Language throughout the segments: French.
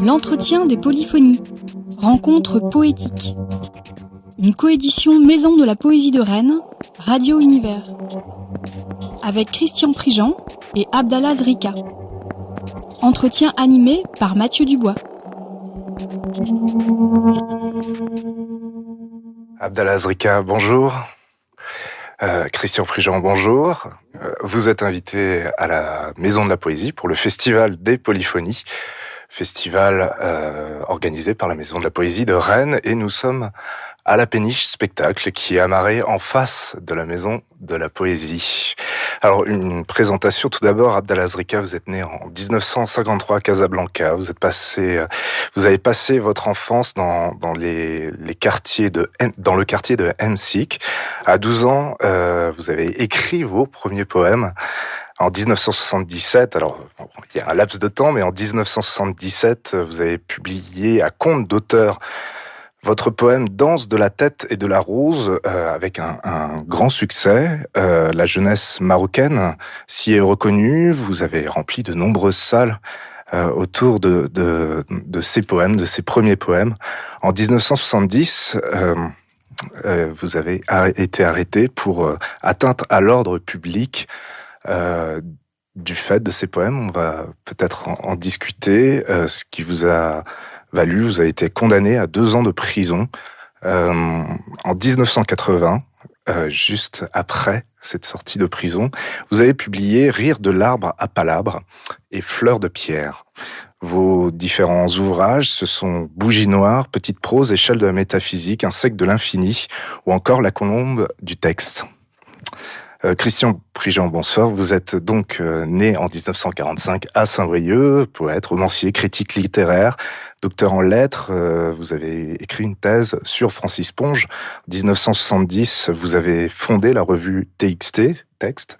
L'entretien des polyphonies. Rencontre poétique. Une coédition Maison de la Poésie de Rennes, Radio Univers. Avec Christian Prigent et Abdallah Zrika. Entretien animé par Mathieu Dubois. Abdallah Zrika, bonjour. Christian Prigent, bonjour. Vous êtes invité à la Maison de la Poésie pour le Festival des Polyphonies, festival organisé par la Maison de la Poésie de Rennes, et nous sommes à la Péniche Spectacle qui est amarrée en face de la Maison de la Poésie. Alors, une présentation tout d'abord. Abdallah Zrika, vous êtes né en 1953 à Casablanca. Vous avez passé votre enfance dans le quartier de M'Sik. À 12 ans, vous avez écrit vos premiers poèmes. En 1977, alors il y a un laps de temps, mais en 1977, vous avez publié à compte d'auteur votre poème « Danse de la tête et de la rose » avec un grand succès. La jeunesse marocaine s'y est reconnue. Vous avez rempli de nombreuses salles autour de ces poèmes, de ces premiers poèmes. En 1970, vous avez été arrêté pour atteinte à l'ordre public du fait de ces poèmes. On va peut-être en discuter. Ce qui vous a valu, vous avez été condamné à 2 ans de prison en 1980, juste après cette sortie de prison. Vous avez publié Rire de l'arbre à palabre et Fleurs de pierre. Vos différents ouvrages, ce sont Bougie noire, Petite prose, Échelle de la métaphysique, Insecte de l'infini ou encore La colombe du texte. Christian Prigent, bonsoir. Vous êtes donc né en 1945 à Saint-Brieuc, poète, romancier, critique littéraire, docteur en lettres. Vous avez écrit une thèse sur Francis Ponge. En 1970, vous avez fondé la revue TXT, Texte,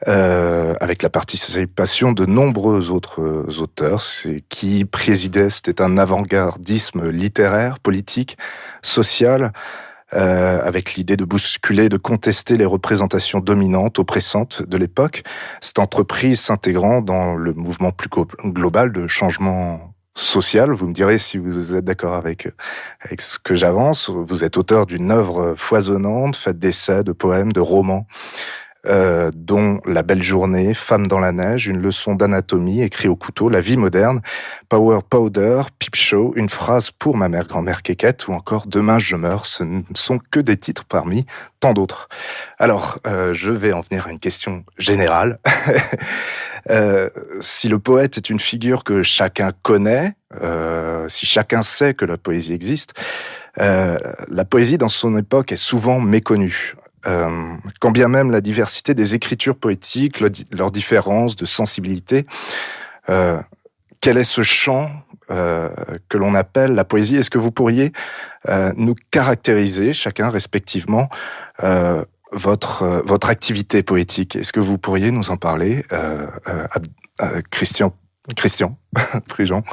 avec la participation de nombreux autres auteurs. Qui présidait, c'était un avant-gardisme littéraire, politique, social, avec l'idée de bousculer, de contester les représentations dominantes, oppressantes de l'époque. Cette entreprise s'intégrant dans le mouvement plus global de changement social. Vous me direz si vous êtes d'accord avec ce que j'avance. Vous êtes auteur d'une œuvre foisonnante, faite d'essais, de poèmes, de romans, dont La belle journée, Femme dans la neige, Une leçon d'anatomie, Écrit au couteau, La vie moderne, Power Powder, Peep Show, Une phrase pour ma mère, grand-mère Kékette, ou encore Demain je meurs. Ce ne sont que des titres parmi tant d'autres. Alors, je vais en venir à une question générale. Si le poète est une figure que chacun connaît, si chacun sait que la poésie existe, la poésie dans son époque est souvent méconnue. Quand bien même la diversité des écritures poétiques, leur différence de sensibilité, quel est ce champ que l'on appelle la poésie? Est-ce que vous pourriez nous caractériser, chacun respectivement, votre activité poétique? Est-ce que vous pourriez nous en parler, Christian Prigent?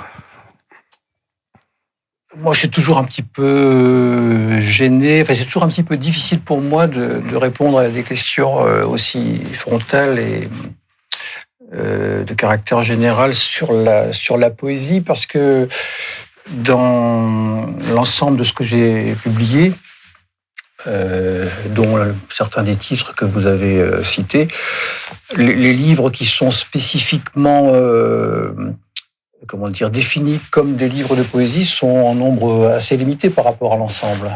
Moi, je suis toujours un petit peu gêné. Enfin, c'est toujours un petit peu difficile pour moi de répondre à des questions aussi frontales et de caractère général sur la poésie, parce que dans l'ensemble de ce que j'ai publié, dont certains des titres que vous avez cités, les livres qui sont spécifiquement définis comme des livres de poésie sont en nombre assez limité par rapport à l'ensemble.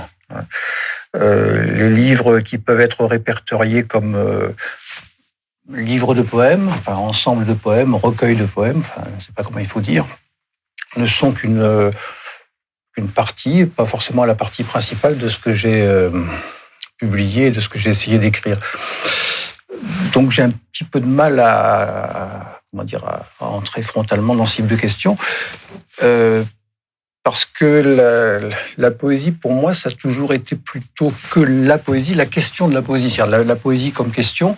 Les livres qui peuvent être répertoriés comme livres de poèmes, enfin ensemble de poèmes, recueil de poèmes, enfin je ne sais pas comment il faut dire, ne sont qu'une partie, pas forcément la partie principale de ce que j'ai publié, de ce que j'ai essayé d'écrire. Donc j'ai un petit peu de mal à entrer frontalement dans ce type de questions, parce que la poésie, pour moi, ça a toujours été plutôt que la poésie, la question de la poésie, c'est-à-dire la poésie comme question,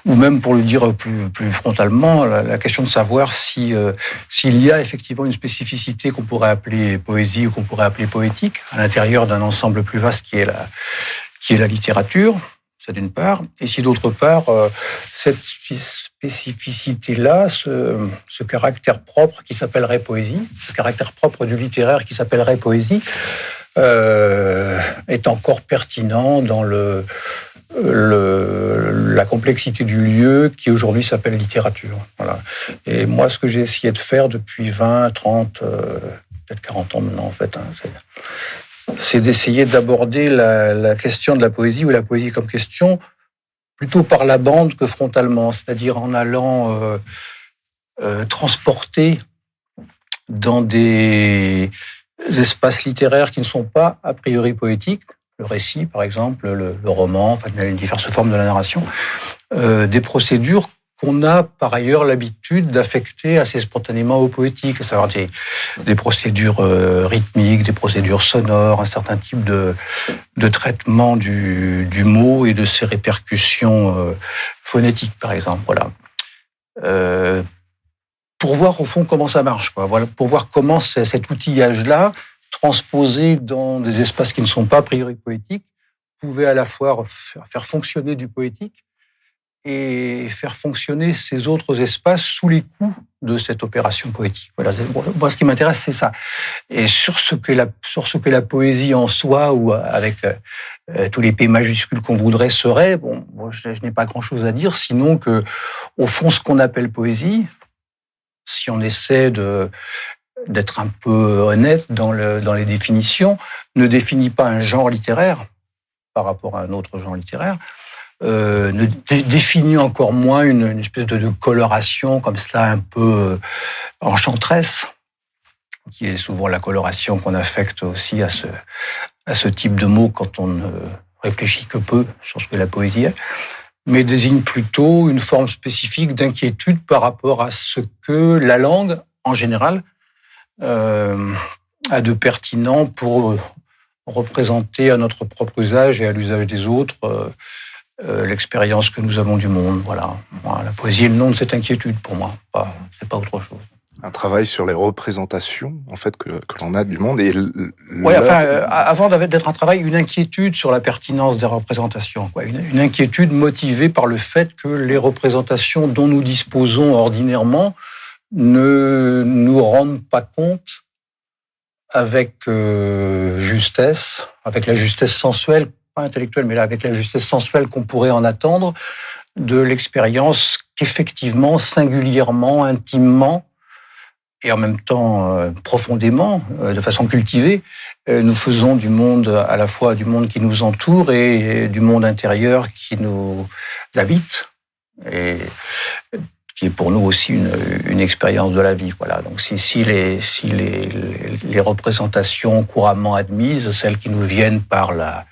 ou même pour le dire plus frontalement, la question de savoir s'il y a effectivement une spécificité qu'on pourrait appeler poésie ou qu'on pourrait appeler poétique à l'intérieur d'un ensemble plus vaste qui est la littérature. ça d'une part. Et si d'autre part, cette spécificité-là, ce caractère propre qui s'appellerait poésie, ce caractère propre du littéraire qui s'appellerait poésie, est encore pertinent dans la complexité du lieu qui aujourd'hui s'appelle littérature. Voilà. Et moi, ce que j'ai essayé de faire depuis 20, 30, peut-être 40 ans maintenant, en fait, c'est d'essayer d'aborder la question de la poésie, ou la poésie comme question, plutôt par la bande que frontalement, c'est-à-dire en allant transporter dans des espaces littéraires qui ne sont pas a priori poétiques, le récit par exemple, le roman, enfin, les diverses formes de la narration, des procédures qu'on a par ailleurs l'habitude d'affecter assez spontanément au poétique, à savoir des procédures rythmiques, des procédures sonores, un certain type de traitement du mot et de ses répercussions phonétiques, par exemple. Voilà. Pour voir au fond comment ça marche, quoi. Voilà, pour voir comment cet outillage-là, transposé dans des espaces qui ne sont pas a priori poétiques, pouvait à la fois faire fonctionner du poétique et faire fonctionner ces autres espaces sous les coups de cette opération poétique. Voilà. Moi, ce qui m'intéresse, c'est ça. Et sur ce que la poésie en soi, ou avec tous les P majuscules qu'on voudrait, serait, bon, moi, je n'ai pas grand-chose à dire, sinon que, au fond, ce qu'on appelle poésie, si on essaie d'être un peu honnête dans les définitions, ne définit pas un genre littéraire par rapport à un autre genre littéraire, ne définit encore moins une espèce de coloration comme cela un peu enchanteresse, qui est souvent la coloration qu'on affecte aussi à ce type de mots quand on ne réfléchit que peu sur ce que la poésie est, mais désigne plutôt une forme spécifique d'inquiétude par rapport à ce que la langue, en général, a de pertinent pour représenter à notre propre usage et à l'usage des autres l'expérience que nous avons du monde. Voilà. La poésie est le nom de cette inquiétude pour moi. C'est pas autre chose. Un travail sur les représentations, en fait, que l'on a du monde. Et oui, enfin, avant d'être un travail, une inquiétude sur la pertinence des représentations. Quoi. Une inquiétude motivée par le fait que les représentations dont nous disposons ordinairement ne nous rendent pas compte avec justesse, avec la justesse sensuelle, pas intellectuelle, mais là, avec la justesse sensuelle qu'on pourrait en attendre, de l'expérience qu'effectivement, singulièrement, intimement, et en même temps profondément, de façon cultivée, nous faisons du monde, à la fois du monde qui nous entoure et du monde intérieur qui nous habite, et qui est pour nous aussi une expérience de la vie. Voilà. Donc si les représentations couramment admises, celles qui nous viennent par la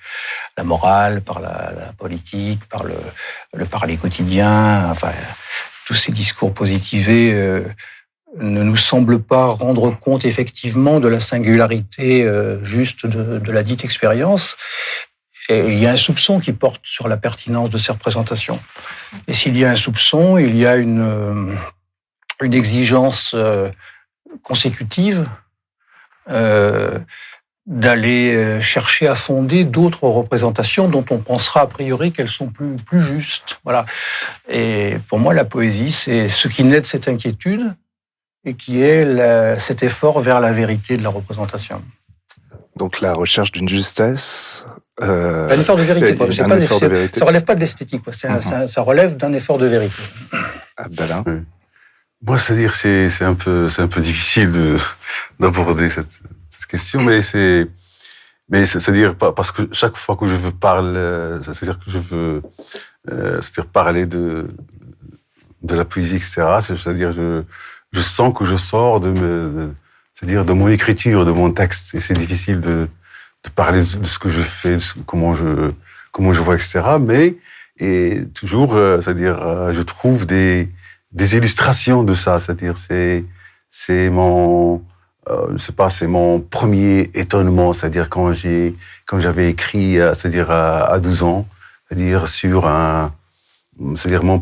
morale, par la politique, par le parler quotidien, enfin tous ces discours positivés ne nous semblent pas rendre compte effectivement de la singularité juste de la dite expérience. Et il y a un soupçon qui porte sur la pertinence de ces représentations. Et s'il y a un soupçon, il y a une exigence consécutive d'aller chercher à fonder d'autres représentations dont on pensera a priori qu'elles sont plus justes. Voilà. Et pour moi, la poésie, c'est ce qui naît de cette inquiétude et qui est cet effort vers la vérité de la représentation. Donc la recherche d'une justesse... un effort de vérité. Quoi. Un effort de vérité. Ça ne relève pas de l'esthétique. Quoi. Ça relève d'un effort de vérité. Abdallah. Oui. Moi, c'est-à-dire, c'est un peu difficile d'aborder cette question, mais c'est-à-dire parce que chaque fois que je veux parler, c'est-à-dire que je veux parler de la poésie, etc. C'est-à-dire je sens que je sors c'est-à-dire de mon écriture, de mon texte, et c'est difficile de parler de ce que je fais, comment je vois, etc. Mais et toujours, c'est-à-dire, je trouve des illustrations de ça. C'est-à-dire, c'est mon c'est mon premier étonnement. C'est-à-dire quand j'avais écrit, c'est-à-dire à 12 ans, c'est-à-dire c'est-à-dire mon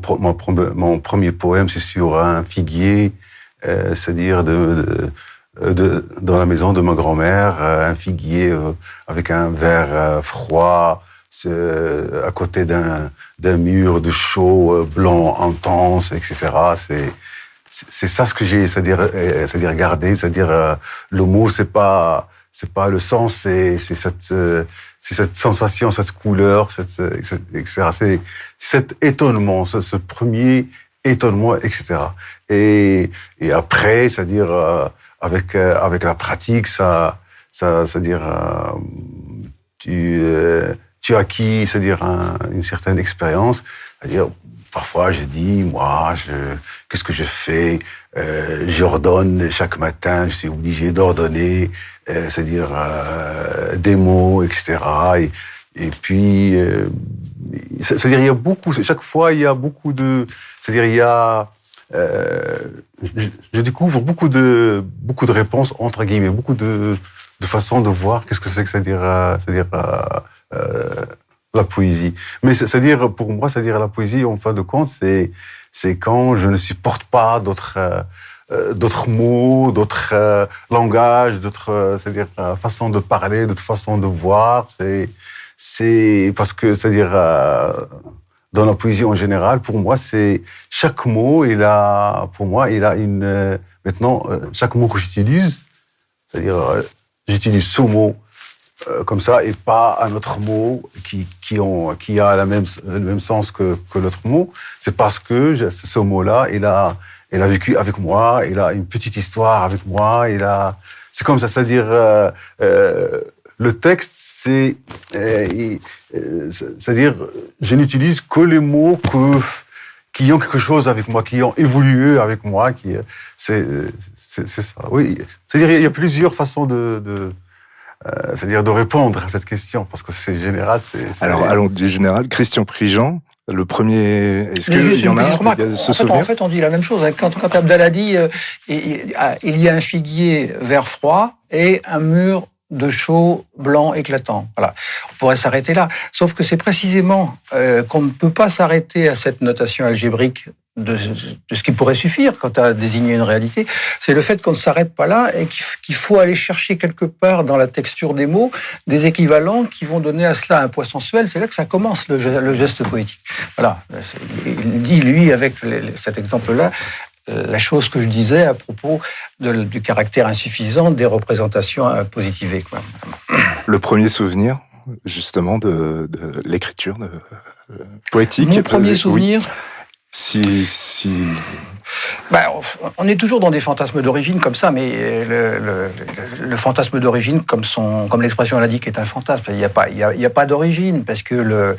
premier poème, c'est sur un figuier, c'est-à-dire dans la maison de ma grand-mère, un figuier avec un verre froid à côté d'un mur de chaux blanc intense, etc. C'est ça ce que j'ai, c'est-à-dire garder, c'est-à-dire le mot, c'est pas le sens, c'est cette sensation, cette couleur, etc. C'est cet étonnement, ce premier étonnement, etc. Et après, c'est-à-dire avec la pratique, c'est-à-dire tu acquis, c'est-à-dire une certaine expérience, c'est-à-dire parfois je dis, moi, qu'est-ce que je fais? J'ordonne chaque matin, je suis obligé d'ordonner, c'est-à-dire des mots, etc. Et puis, c'est-à-dire il y a beaucoup, chaque fois il y a beaucoup de, c'est-à-dire il y a, je découvre beaucoup de réponses entre guillemets, beaucoup de façons de voir qu'est-ce que c'est que c'est-à-dire la poésie. Mais c'est-à-dire pour moi, c'est-à-dire la poésie en fin de compte, c'est quand je ne supporte pas d'autres mots, d'autres langages, d'autres c'est-à-dire façons de parler, d'autres façons de voir. C'est parce que c'est-à-dire dans la poésie en général, pour moi, c'est chaque mot, il a une maintenant chaque mot que j'utilise, c'est-à-dire j'utilise ce mot comme ça et pas un autre mot qui a le même sens que l'autre mot. C'est parce que ce mot-là, il a vécu avec moi, il a une petite histoire avec moi, c'est comme ça, c'est-à-dire le texte, c'est-à-dire je n'utilise que les mots qui ont quelque chose avec moi, qui ont évolué avec moi, c'est ça. Oui, c'est-à-dire il y a plusieurs façons c'est-à-dire de répondre à cette question, parce que c'est général. Alors, allons du général. Christian Prigent, le premier, est-ce qu'il y en a ce souvenir? En fait, on dit la même chose. Quand Abdallah dit il y a un figuier vert froid et un mur de chaux blanc éclatant. Voilà. On pourrait s'arrêter là. Sauf que c'est précisément qu'on ne peut pas s'arrêter à cette notation algébrique de ce qui pourrait suffire quand à désigner une réalité. C'est le fait qu'on ne s'arrête pas là et qu'il faut aller chercher quelque part dans la texture des mots des équivalents qui vont donner à cela un poids sensuel. C'est là que ça commence, le geste poétique. Voilà. Il dit, lui, avec cet exemple-là, la chose que je disais à propos du caractère insuffisant des représentations positivées. Quoi. Le premier souvenir, justement, de l'écriture poétique. Mon premier souvenir. Si... on est toujours dans des fantasmes d'origine comme ça, mais le fantasme d'origine, comme l'expression l'indique, est un fantasme. Il n'y a pas d'origine, parce que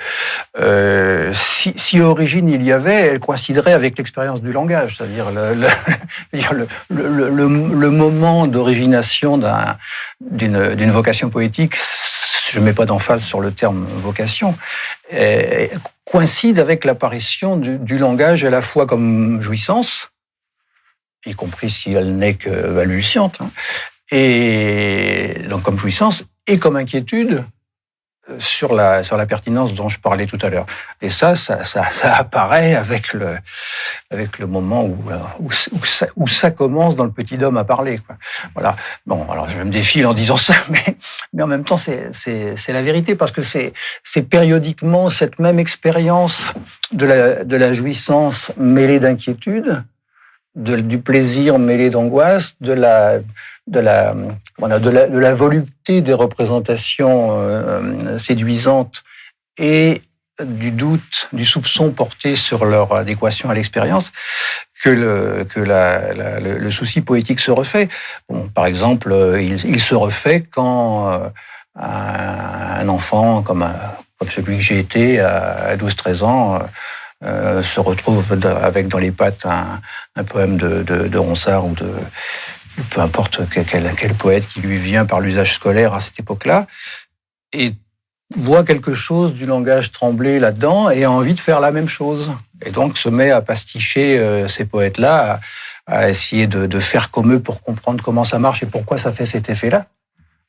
si origine il y avait, elle coïnciderait avec l'expérience du langage, c'est-à-dire le moment d'origination d'une vocation poétique. Je ne mets pas d'emphase sur le terme vocation, coïncide avec l'apparition du langage à la fois comme jouissance, y compris si elle n'est que balbutiante, et donc comme jouissance et comme inquiétude sur la pertinence dont je parlais tout à l'heure. Et ça apparaît avec le moment où ça commence dans le petit homme à parler, quoi. Voilà. Bon, alors je me défile en disant ça, mais en même temps c'est la vérité, parce que c'est périodiquement cette même expérience de la jouissance mêlée d'inquiétude, du plaisir mêlé d'angoisse, de la volupté des représentations séduisantes et du doute, du soupçon porté sur leur adéquation à l'expérience, que le souci poétique se refait. Bon, par exemple, il se refait quand un enfant comme celui que j'ai été à 12-13 ans se retrouve avec dans les pattes un poème de Ronsard ou peu importe quel poète qui lui vient par l'usage scolaire à cette époque-là, et voit quelque chose du langage Tremblay là-dedans et a envie de faire la même chose. Et donc se met à pasticher ces poètes-là, à essayer de faire comme eux pour comprendre comment ça marche et pourquoi ça fait cet effet-là.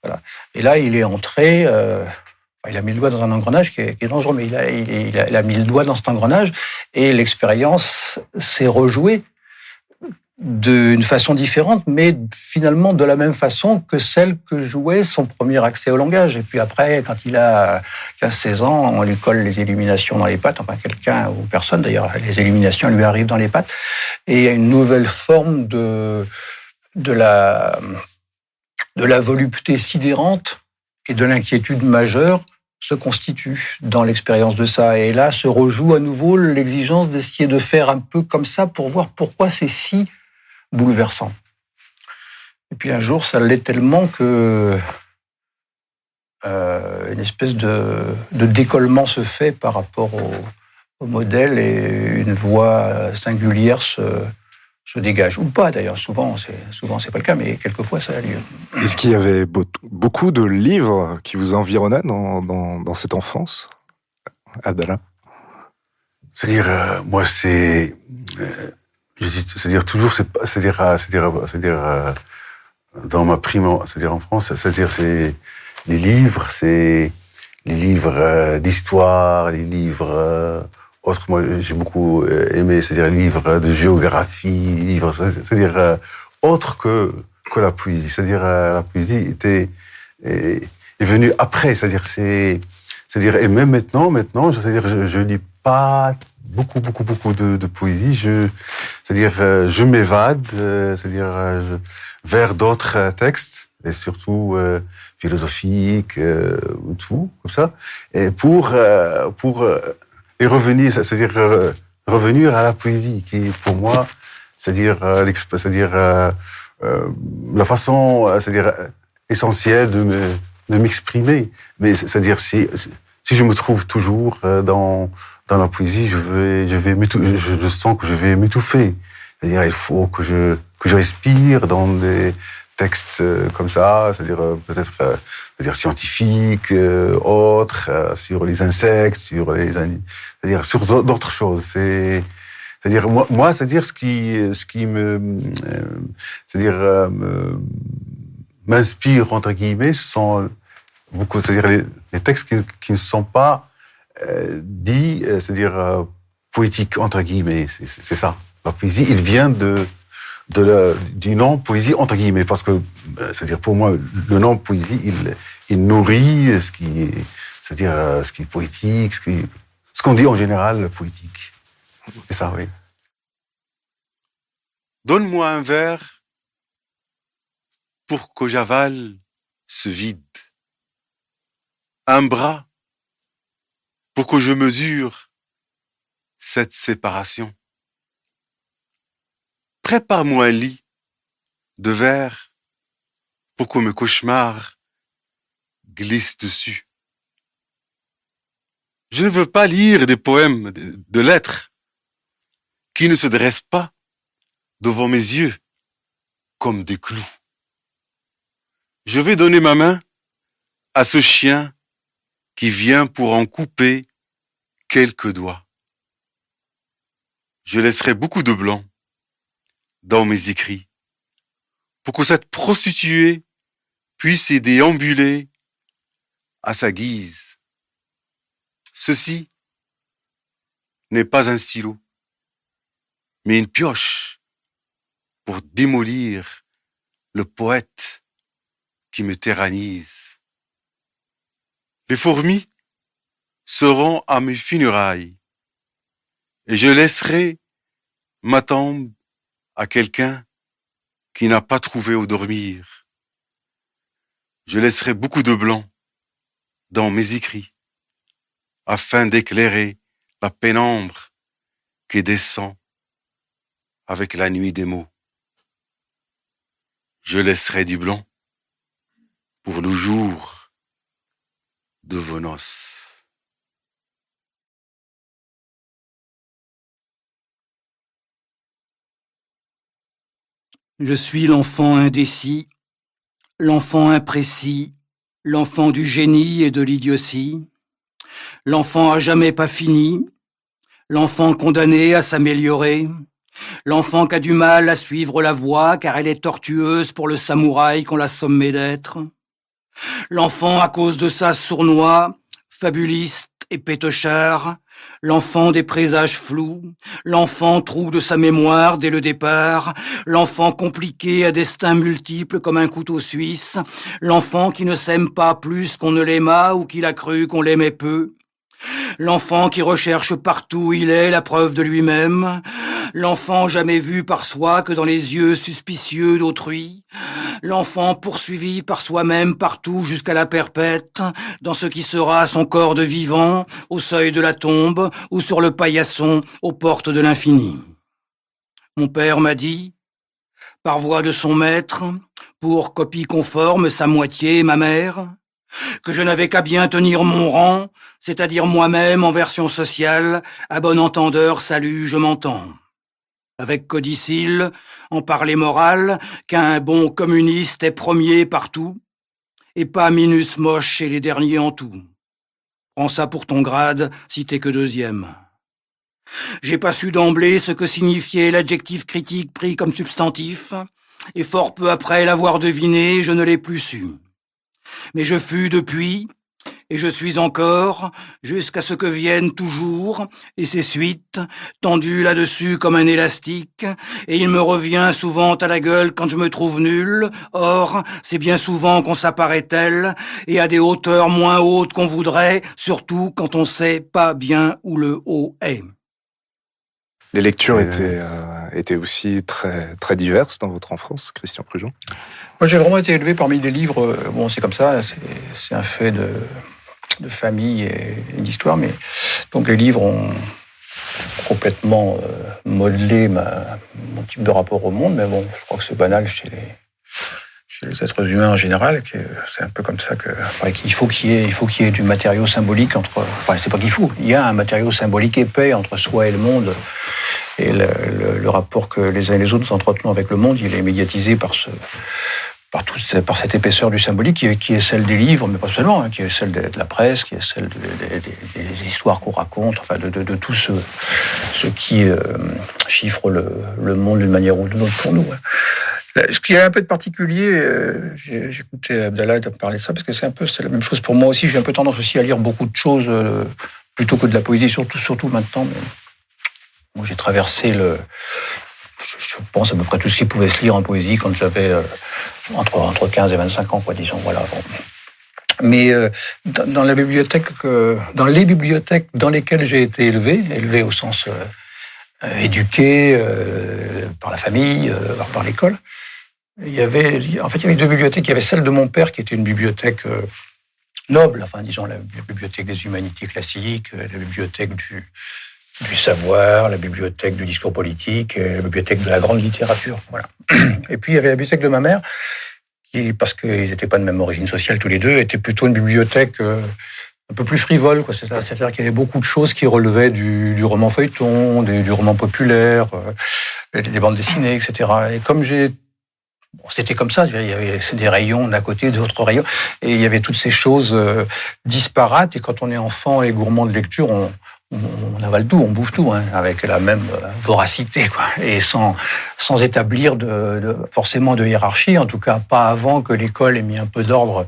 Voilà. Et là, il est entré... il a mis le doigt dans un engrenage qui est dangereux, mais il a mis le doigt dans cet engrenage et l'expérience s'est rejouée d'une façon différente, mais finalement de la même façon que celle que jouait son premier accès au langage. Et puis après, quand il a 15-16 ans, on lui colle les illuminations dans les pattes, enfin quelqu'un ou personne d'ailleurs, les illuminations lui arrivent dans les pattes, et il y a une nouvelle forme de la volupté sidérante et de l'inquiétude majeure se constitue dans l'expérience de ça. Et là se rejoue à nouveau l'exigence d'essayer de faire un peu comme ça pour voir pourquoi c'est si bouleversant. Et puis un jour, ça l'est tellement que une espèce de décollement se fait par rapport au modèle et une voix singulière se dégage. Ou pas d'ailleurs, souvent c'est pas le cas, mais quelquefois ça a lieu. Est-ce qu'il y avait beaucoup de livres qui vous environnaient dans cette enfance, Abdallah? C'est-à-dire, moi, c'est-à-dire toujours, c'est-à-dire dans ma prime, c'est-à-dire en France, c'est-à-dire c'est les livres d'histoire, les livres autres. Moi, j'ai beaucoup aimé, c'est-à-dire les livres de géographie, les livres, c'est-à-dire autres que la poésie. C'est-à-dire la poésie est venue après. C'est-à-dire et même maintenant, c'est-à-dire je lis pas beaucoup de poésie. C'est-à-dire je m'évade, c'est-à-dire vers d'autres textes et surtout philosophiques ou tout comme ça, et pour et revenir, c'est-à-dire revenir à la poésie qui pour moi, c'est-à-dire la façon, c'est-à-dire essentielle de m'exprimer. Mais c'est-à-dire si je me trouve toujours dans la poésie, je sens que je vais m'étouffer. C'est-à-dire, il faut que je respire dans des textes comme ça, c'est-à-dire peut-être c'est-à-dire scientifiques, autres, sur les insectes, c'est-à-dire sur d'autres choses. C'est-à-dire moi, c'est-à-dire ce qui m'inspire entre guillemets, ce sont beaucoup, c'est-à-dire les textes qui ne sont pas dits, c'est-à-dire poétiques entre guillemets. C'est ça. La poésie, il vient du nom poésie entre guillemets, parce que c'est-à-dire pour moi le nom poésie, il nourrit ce qui est, c'est-à-dire ce qui est poétique, ce qu'on dit en général poétique. C'est ça, oui. Donne-moi un verre pour que j'avale ce vide. Un bras pour que je mesure cette séparation. Prépare-moi un lit de verre pour que mes cauchemars glissent dessus. Je ne veux pas lire des poèmes, de lettres qui ne se dressent pas devant mes yeux comme des clous. Je vais donner ma main à ce chien qui vient pour en couper quelques doigts. Je laisserai beaucoup de blanc dans mes écrits pour que cette prostituée puisse y déambuler à sa guise. Ceci n'est pas un stylo, mais une pioche pour démolir le poète qui me tyrannise. Les fourmis seront à mes funérailles et je laisserai ma tombe à quelqu'un qui n'a pas trouvé où dormir. Je laisserai beaucoup de blanc dans mes écrits afin d'éclairer la pénombre qui descend avec la nuit des mots. Je laisserai du blanc pour le jour de vos noces. Je suis l'enfant indécis, l'enfant imprécis, l'enfant du génie et de l'idiotie, l'enfant à jamais pas fini, l'enfant condamné à s'améliorer, l'enfant qui a du mal à suivre la voie car elle est tortueuse pour le samouraï qu'on l'a sommé d'être, l'enfant à cause de ça sournois, fabuliste et pétochard, L'enfant des présages flous, l'enfant trou de sa mémoire dès le départ, l'enfant compliqué à destin multiple comme un couteau suisse, l'enfant qui ne s'aime pas plus qu'on ne l'aima ou qu'il a cru qu'on l'aimait peu, l'enfant qui recherche partout où il est la preuve de lui-même, l'enfant jamais vu par soi que dans les yeux suspicieux d'autrui, l'enfant poursuivi par soi-même partout jusqu'à la perpète, dans ce qui sera son corps de vivant, au seuil de la tombe ou sur le paillasson aux portes de l'infini. Mon père m'a dit, par voix de son maître, pour copie conforme sa moitié, ma mère, que je n'avais qu'à bien tenir mon rang, c'est-à-dire moi-même en version sociale, à bon entendeur, salut, je m'entends. Avec codicile, en parler moral, qu'un bon communiste est premier partout, et pas minus moche chez les derniers en tout. Prends ça pour ton grade, si t'es que deuxième. J'ai pas su d'emblée ce que signifiait l'adjectif critique pris comme substantif, et fort peu après l'avoir deviné, je ne l'ai plus su. Mais je fus depuis, et je suis encore, jusqu'à ce que vienne toujours, et ses suites, tendues là-dessus comme un élastique, et il me revient souvent à la gueule quand je me trouve nul, or, c'est bien souvent qu'on s'apparaît tel, et à des hauteurs moins hautes qu'on voudrait, surtout quand on sait pas bien où le haut est. Les lectures étaient aussi très, très diverses dans votre enfance, Christian Prigent? Moi, j'ai vraiment été élevé parmi des livres. Bon, c'est comme ça, c'est un fait de famille et d'histoire, mais donc les livres ont complètement modelé mon type de rapport au monde, mais bon, je crois que c'est banal chez les êtres humains en général, c'est un peu comme ça qu'il faut qu'il y ait du matériau symbolique c'est pas qu'il faut, il y a un matériau symbolique épais entre soi et le monde, et le rapport que les uns et les autres entretenons avec le monde, il est médiatisé par cette épaisseur du symbolique qui est celle des livres, mais pas seulement, qui est celle de la presse, qui est celle des histoires qu'on raconte, enfin de tout ce qui chiffre le monde d'une manière ou d'une autre pour nous. Ce qui est un peu de particulier, j'ai écouté Abdallah parler de ça, parce que c'est la même chose pour moi aussi. J'ai un peu tendance aussi à lire beaucoup de choses, plutôt que de la poésie, surtout maintenant. Mais moi, j'ai traversé je pense à peu près tout ce qui pouvait se lire en poésie quand j'avais entre 15 et 25 ans, quoi, disons. Voilà. Bon. Mais dans les bibliothèques dans lesquelles j'ai été élevé au sens éduqué par la famille, par l'école, il y avait deux bibliothèques. Il y avait celle de mon père qui était une bibliothèque noble, enfin disons la bibliothèque des humanités classiques, la bibliothèque du savoir, la bibliothèque du discours politique, et la bibliothèque de la grande littérature. Voilà. Et puis il y avait la bibliothèque de ma mère, qui, parce qu'ils n'étaient pas de même origine sociale tous les deux, était plutôt une bibliothèque un peu plus frivole, quoi. C'est-à-dire qu'il y avait beaucoup de choses qui relevaient du roman feuilleton, du roman populaire, des bandes dessinées, etc. Et comme c'était comme ça, il y avait des rayons d'un côté, d'autres rayons, et il y avait toutes ces choses disparates, et quand on est enfant et gourmand de lecture, on avale tout, on bouffe tout, hein, avec la même voracité, quoi, et sans établir forcément de hiérarchie, en tout cas pas avant que l'école ait mis un peu d'ordre,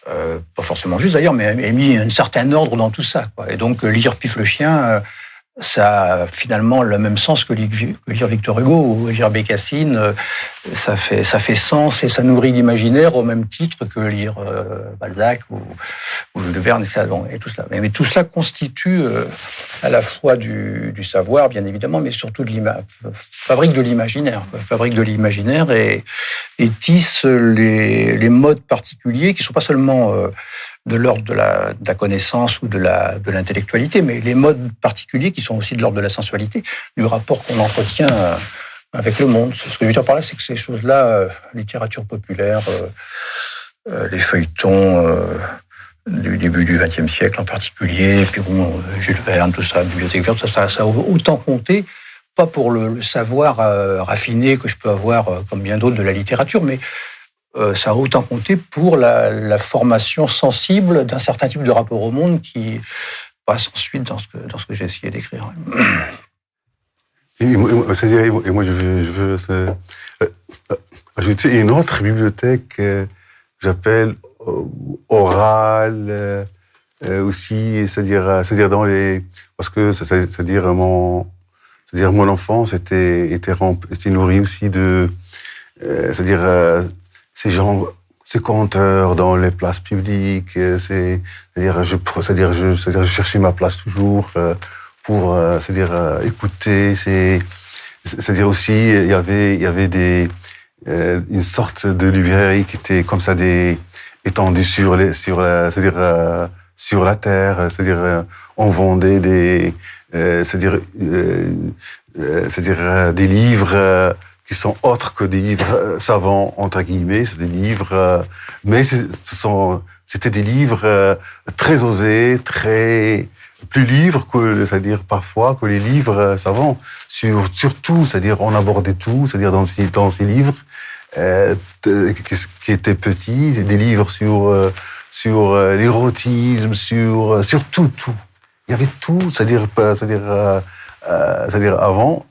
pas forcément juste d'ailleurs, mais ait mis un certain ordre dans tout ça, quoi. Et donc lire Pif le chien, ça a finalement le même sens que lire Victor Hugo ou lire Bécassine. Ça fait sens et ça nourrit l'imaginaire au même titre que lire Balzac ou Jules Verne et tout cela. Mais tout cela constitue à la fois du savoir, bien évidemment, mais surtout fabrique de l'imaginaire et tisse les modes particuliers qui ne sont pas seulement de l'ordre de la connaissance ou de l'intellectualité, mais les modes particuliers qui sont aussi de l'ordre de la sensualité, du rapport qu'on entretient avec le monde. Ce que je veux dire par là, c'est que ces choses-là, littérature populaire, les feuilletons du début du XXe siècle en particulier, et puis bon, Jules Verne, tout ça, Bibliothèque verte, ça a autant compté, pas pour le savoir raffiné que je peux avoir, comme bien d'autres, de la littérature, mais ça a autant compté pour la formation sensible d'un certain type de rapport au monde qui passe ensuite dans ce que j'ai essayé d'écrire. Et moi, je veux ajouter une autre bibliothèque que j'appelle orale, aussi, c'est-à-dire dans les, parce que c'est-à-dire mon enfance était nourrie aussi de, ces conteurs dans les places publiques, je cherchais ma place toujours pour, écouter. C'est-à-dire aussi, il y avait une sorte de librairie qui était comme ça étendue sur la terre. C'est-à-dire, on vendait des livres qui sont autres que des livres savants, entre guillemets. C'est des livres, mais c'était des livres très osés, plus livres que, c'est-à-dire parfois que les livres savants. Surtout, c'est-à-dire on abordait tout, c'est-à-dire dans ces livres qui étaient petits, des livres sur l'érotisme, sur tout. Il y avait tout, c'est-à-dire avant,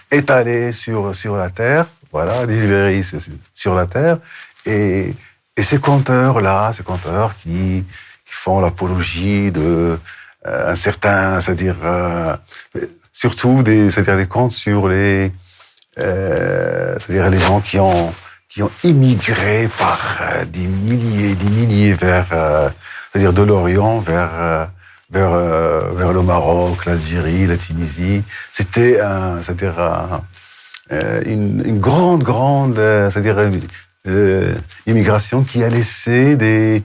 étalé sur la terre, voilà, des librairies sur la terre, et ces conteurs qui font l'apologie de un certain, c'est-à-dire surtout des contes sur les gens qui ont immigré par des milliers vers, c'est-à-dire de l'Orient vers le Maroc, l'Algérie, la Tunisie. C'était une grande, c'est-à-dire immigration qui a laissé des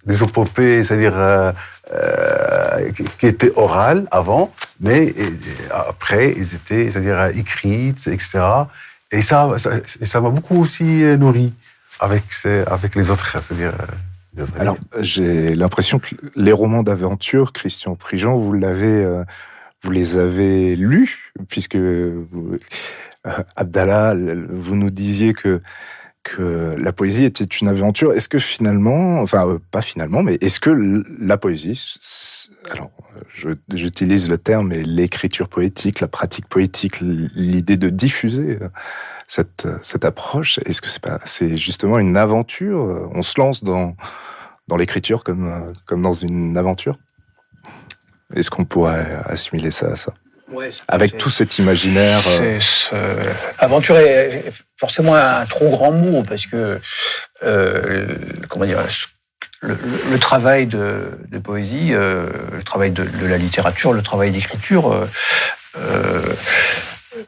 épopées, c'est-à-dire qui étaient orales avant, mais après ils étaient, c'est-à-dire écrites, etc. Et ça m'a beaucoup aussi nourri avec les autres, c'est-à-dire. Alors, j'ai l'impression que les romans d'aventure, Christian Prigent, vous les avez lus, puisque Abdallah, vous nous disiez que la poésie était une aventure. Est-ce que finalement, pas finalement, mais est-ce que la poésie, alors j'utilise le terme, mais l'écriture poétique, la pratique poétique, l'idée de diffuser cette approche, est-ce que c'est justement une aventure? On se lance dans l'écriture comme dans une aventure? Est-ce qu'on pourrait assimiler ça à ça? Ouais, avec tout cet imaginaire. Aventure est forcément un trop grand mot, parce que comment dire, le travail de poésie, le travail de la littérature, le travail d'écriture,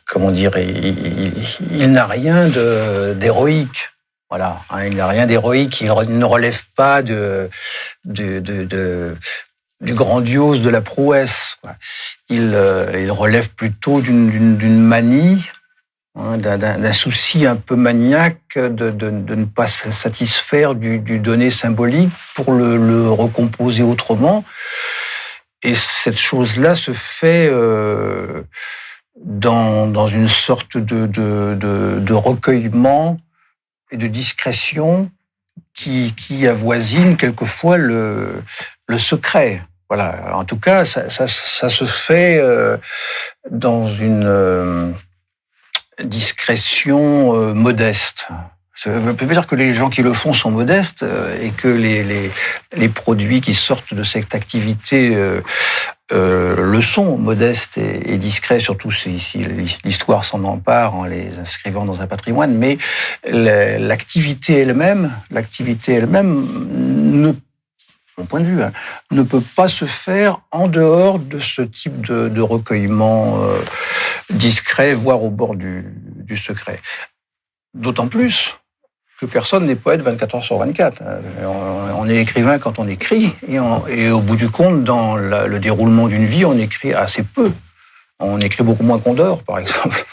comment dire, il n'a rien d'héroïque. Voilà, hein, il n'a rien d'héroïque. Il ne relève pas du grandiose, de la prouesse, quoi. Il relève plutôt d'une manie, hein, d'un souci un peu maniaque de ne pas se satisfaire du donné symbolique pour le recomposer autrement. Et cette chose-là se fait dans une sorte de recueillement et de discrétion qui avoisine quelquefois le secret. Voilà. En tout cas, ça se fait dans une discrétion modeste. Ça ne veut pas dire que les gens qui le font sont modestes et que les produits qui sortent de cette activité le sont, modestes et discrets, surtout si l'histoire s'en empare en les inscrivant dans un patrimoine. Mais l'activité elle-même, mon point de vue, ne peut pas se faire en dehors de ce type de recueillement discret, voire au bord du secret. D'autant plus que personne n'est poète 24 heures sur 24. On est écrivain quand on écrit, et au bout du compte, dans le déroulement d'une vie, on écrit assez peu. On écrit beaucoup moins qu'on dort, par exemple.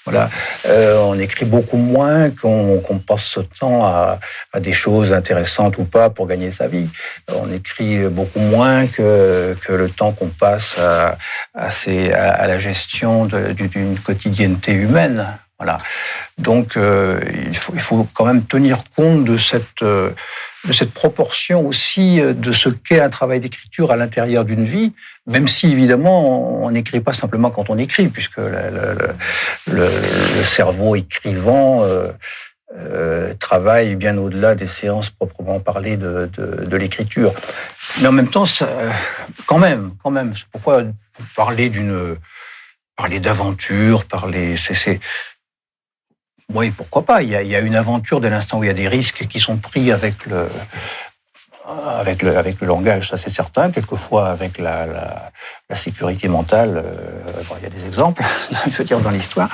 Voilà. On écrit beaucoup moins qu'on passe ce temps à des choses intéressantes ou pas pour gagner sa vie. On écrit beaucoup moins que le temps qu'on passe à la gestion d'une quotidienneté humaine. Voilà. Donc, il faut quand même tenir compte de cette proportion aussi de ce qu'est un travail d'écriture à l'intérieur d'une vie, même si, évidemment, on n'écrit pas simplement quand on écrit, puisque le cerveau écrivant travaille bien au-delà des séances proprement parlées de l'écriture. Mais en même temps, ça, quand même, c'est pourquoi parler d'aventure, oui, pourquoi pas. Il y a une aventure dès l'instant où il y a des risques qui sont pris avec le langage, ça c'est certain. Quelquefois avec la sécurité mentale, il y a des exemples, je veux dire, dans l'histoire.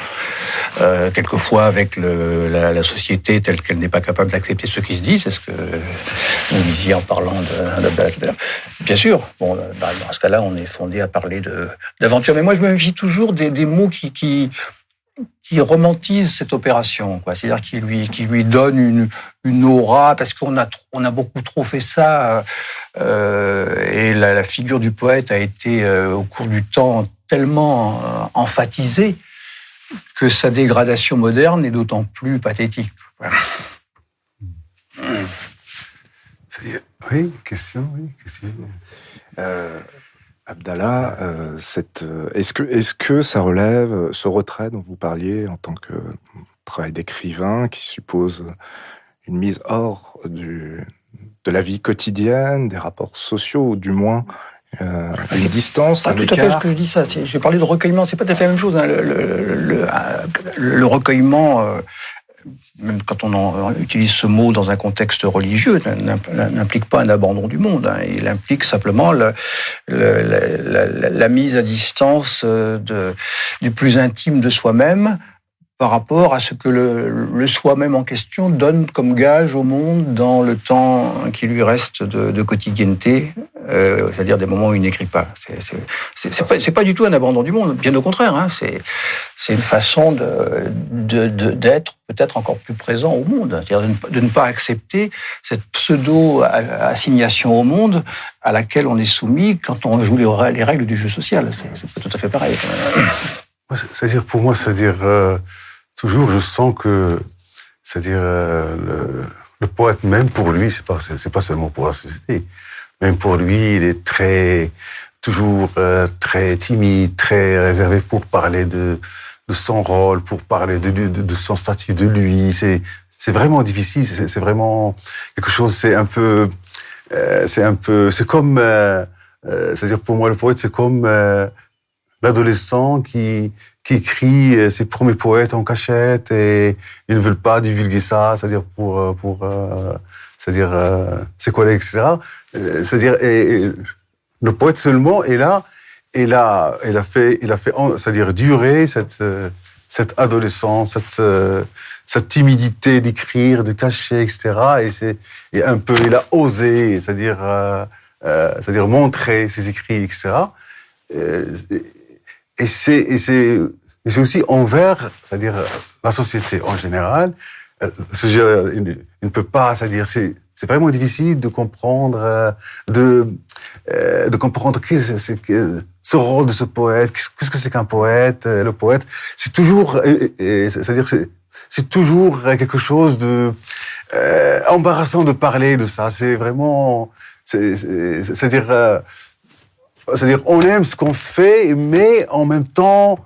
Quelquefois avec la société telle qu'elle n'est pas capable d'accepter ce qui se dit, c'est ce que vous disiez en parlant d'Abdallah tout à l'heure. Bien sûr, bon, dans ce cas-là, on est fondé à parler d'aventure. Mais moi, je me méfie toujours des mots qui romantise cette opération, quoi. C'est-à-dire qui lui donne une aura, parce qu'on a beaucoup trop fait ça, et la figure du poète a été au cours du temps tellement emphatisée que sa dégradation moderne est d'autant plus pathétique. Voilà. Oui, question. Abdallah, est-ce que ça relève ce retrait dont vous parliez en tant que travail d'écrivain qui suppose une mise hors de la vie quotidienne, des rapports sociaux, ou du moins une distance, un écart. Tout à fait ce que je dis ça. J'ai parlé de recueillement, c'est pas tout à fait la même chose. Hein. Le recueillement, même quand on utilise ce mot dans un contexte religieux, n'implique pas un abandon du monde. Hein. Il implique simplement la mise à distance du plus intime de soi-même par rapport à ce que le soi-même en question donne comme gage au monde dans le temps qui lui reste de quotidienneté, c'est-à-dire des moments où il n'écrit pas. C'est pas du tout un abandon du monde, bien au contraire. Hein, c'est une façon d'être peut-être encore plus présent au monde, c'est-à-dire de ne pas accepter cette pseudo-assignation au monde à laquelle on est soumis quand on joue les règles du jeu social. C'est pas tout à fait pareil. C'est-à-dire, pour moi, toujours, je sens que, le poète, même pour lui, c'est pas seulement pour la société, même pour lui, il est toujours très timide, très réservé pour parler de son rôle, pour parler de son statut, de lui. C'est vraiment difficile, c'est vraiment quelque chose, c'est comme, c'est-à-dire pour moi, le poète, c'est comme l'adolescent qui écrit ses premiers poètes en cachette et ils ne veulent pas divulguer ça, c'est-à-dire pour ses collègues, etc. C'est-à-dire, et le poète seulement est là, il a fait, c'est-à-dire durer cette adolescence, cette timidité d'écrire, de cacher, etc. Et un peu, il a osé, c'est-à-dire montrer ses écrits, etc. Et c'est aussi envers, c'est-à-dire la société en général. Il ne peut pas, c'est-à-dire c'est vraiment difficile de comprendre, de comprendre ce rôle de ce poète, qu'est-ce que c'est qu'un poète. Le poète, c'est toujours, c'est toujours quelque chose de embarrassant de parler de ça. C'est vraiment, c'est-à-dire, on aime ce qu'on fait, mais en même temps,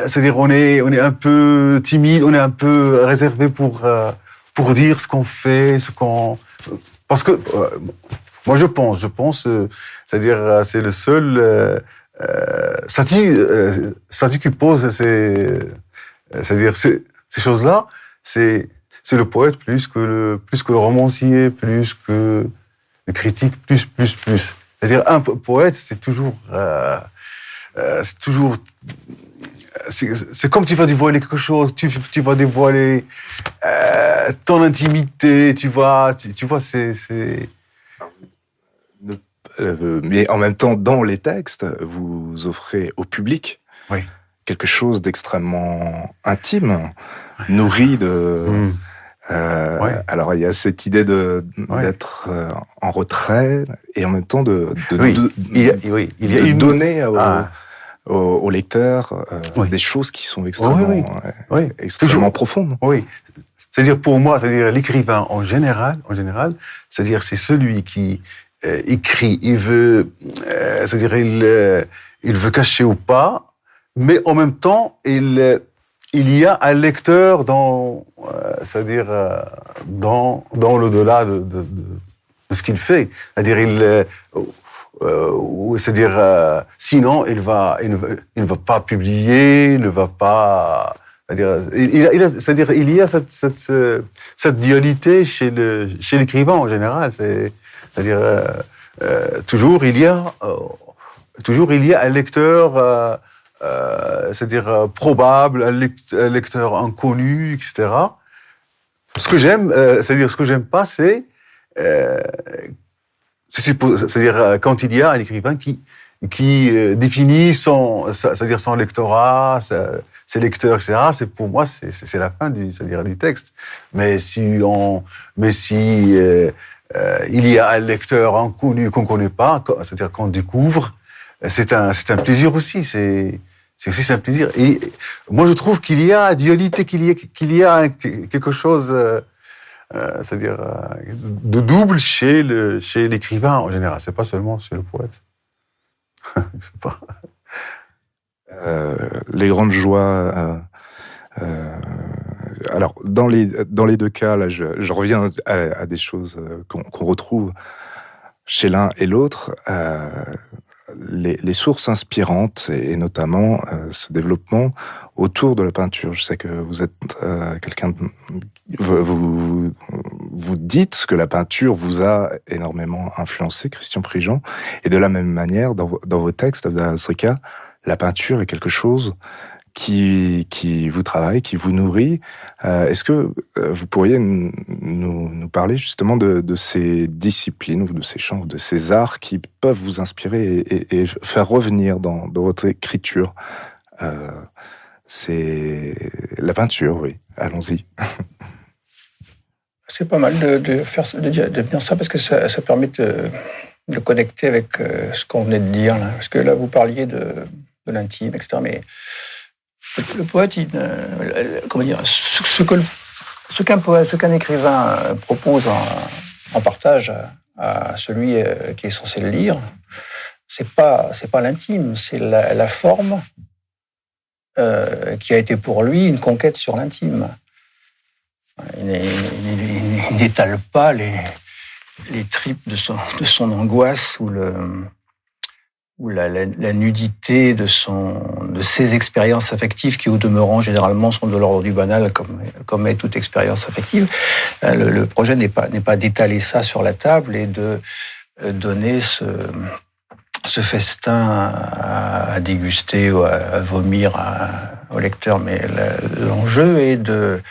c'est-à-dire on est un peu timide, on est un peu réservé pour dire ce qu'on fait, parce que moi je pense, c'est-à-dire c'est le seul statut qui pose c'est-à-dire ces choses-là, c'est le poète plus que le romancier, plus que le critique, plus. C'est-à-dire, un poète, c'est comme tu vas dévoiler quelque chose, tu vas dévoiler ton intimité, tu vois, mais en même temps, dans les textes, vous offrez au public quelque chose d'extrêmement intime, nourri de... Alors il y a cette idée d'être en retrait et en même temps de donner au lecteur des choses qui sont extrêmement profondes. Oui. C'est-à-dire pour moi, c'est-à-dire l'écrivain en général, c'est-à-dire c'est celui qui écrit, il veut cacher ou pas, mais en même temps il il y a un lecteur c'est-à-dire dans l'au-delà de ce qu'il fait. C'est-à-dire, sinon il ne va pas publier, il ne va pas. C'est-à-dire, il y a cette dualité chez l'écrivain en général. C'est-à-dire, toujours il y a un lecteur, c'est-à-dire probable, un lecteur inconnu, etc. Ce que j'aime, c'est-à-dire ce que j'aime pas, c'est-à-dire quand il y a un écrivain qui définit son lectorat, ses lecteurs, etc. Pour moi, c'est la fin du texte. Mais si il y a un lecteur inconnu qu'on connaît pas, c'est-à-dire qu'on découvre, c'est un plaisir aussi. C'est aussi un plaisir. Et moi, je trouve qu'il y a dualité, qu'il y a quelque chose. C'est-à-dire de double chez l'écrivain en général. C'est pas seulement chez le poète. C'est pas. Les grandes joies. Alors dans les deux cas, là, je reviens à des choses qu'on retrouve chez l'un et l'autre. Les sources inspirantes et notamment ce développement autour de la peinture. Je sais que vous êtes quelqu'un vous dites que la peinture vous a énormément influencé, Christian Prigent, et de la même manière dans vos textes, Abdel Azrika, la peinture est quelque chose qui vous travaille, qui vous nourrit. Est-ce que vous pourriez nous parler justement de ces disciplines ou de ces champs, de ces arts qui peuvent vous inspirer et faire revenir dans votre écriture c'est la peinture, oui. Allons-y. C'est pas mal de dire ça parce que ça permet de connecter avec ce qu'on venait de dire là. Parce que là, vous parliez de l'intime, etc. Mais le poète, comment dire, ce qu'un écrivain propose en partage à celui qui est censé le lire, c'est pas l'intime, c'est la forme qui a été pour lui une conquête sur l'intime. Il n'étale pas les tripes de son angoisse ou la nudité de ses expériences affectives qui, au demeurant, généralement sont de l'ordre du banal, comme est toute expérience affective. Le projet n'est pas d'étaler ça sur la table et de donner ce festin à déguster ou à vomir au lecteur. Mais l'enjeu est de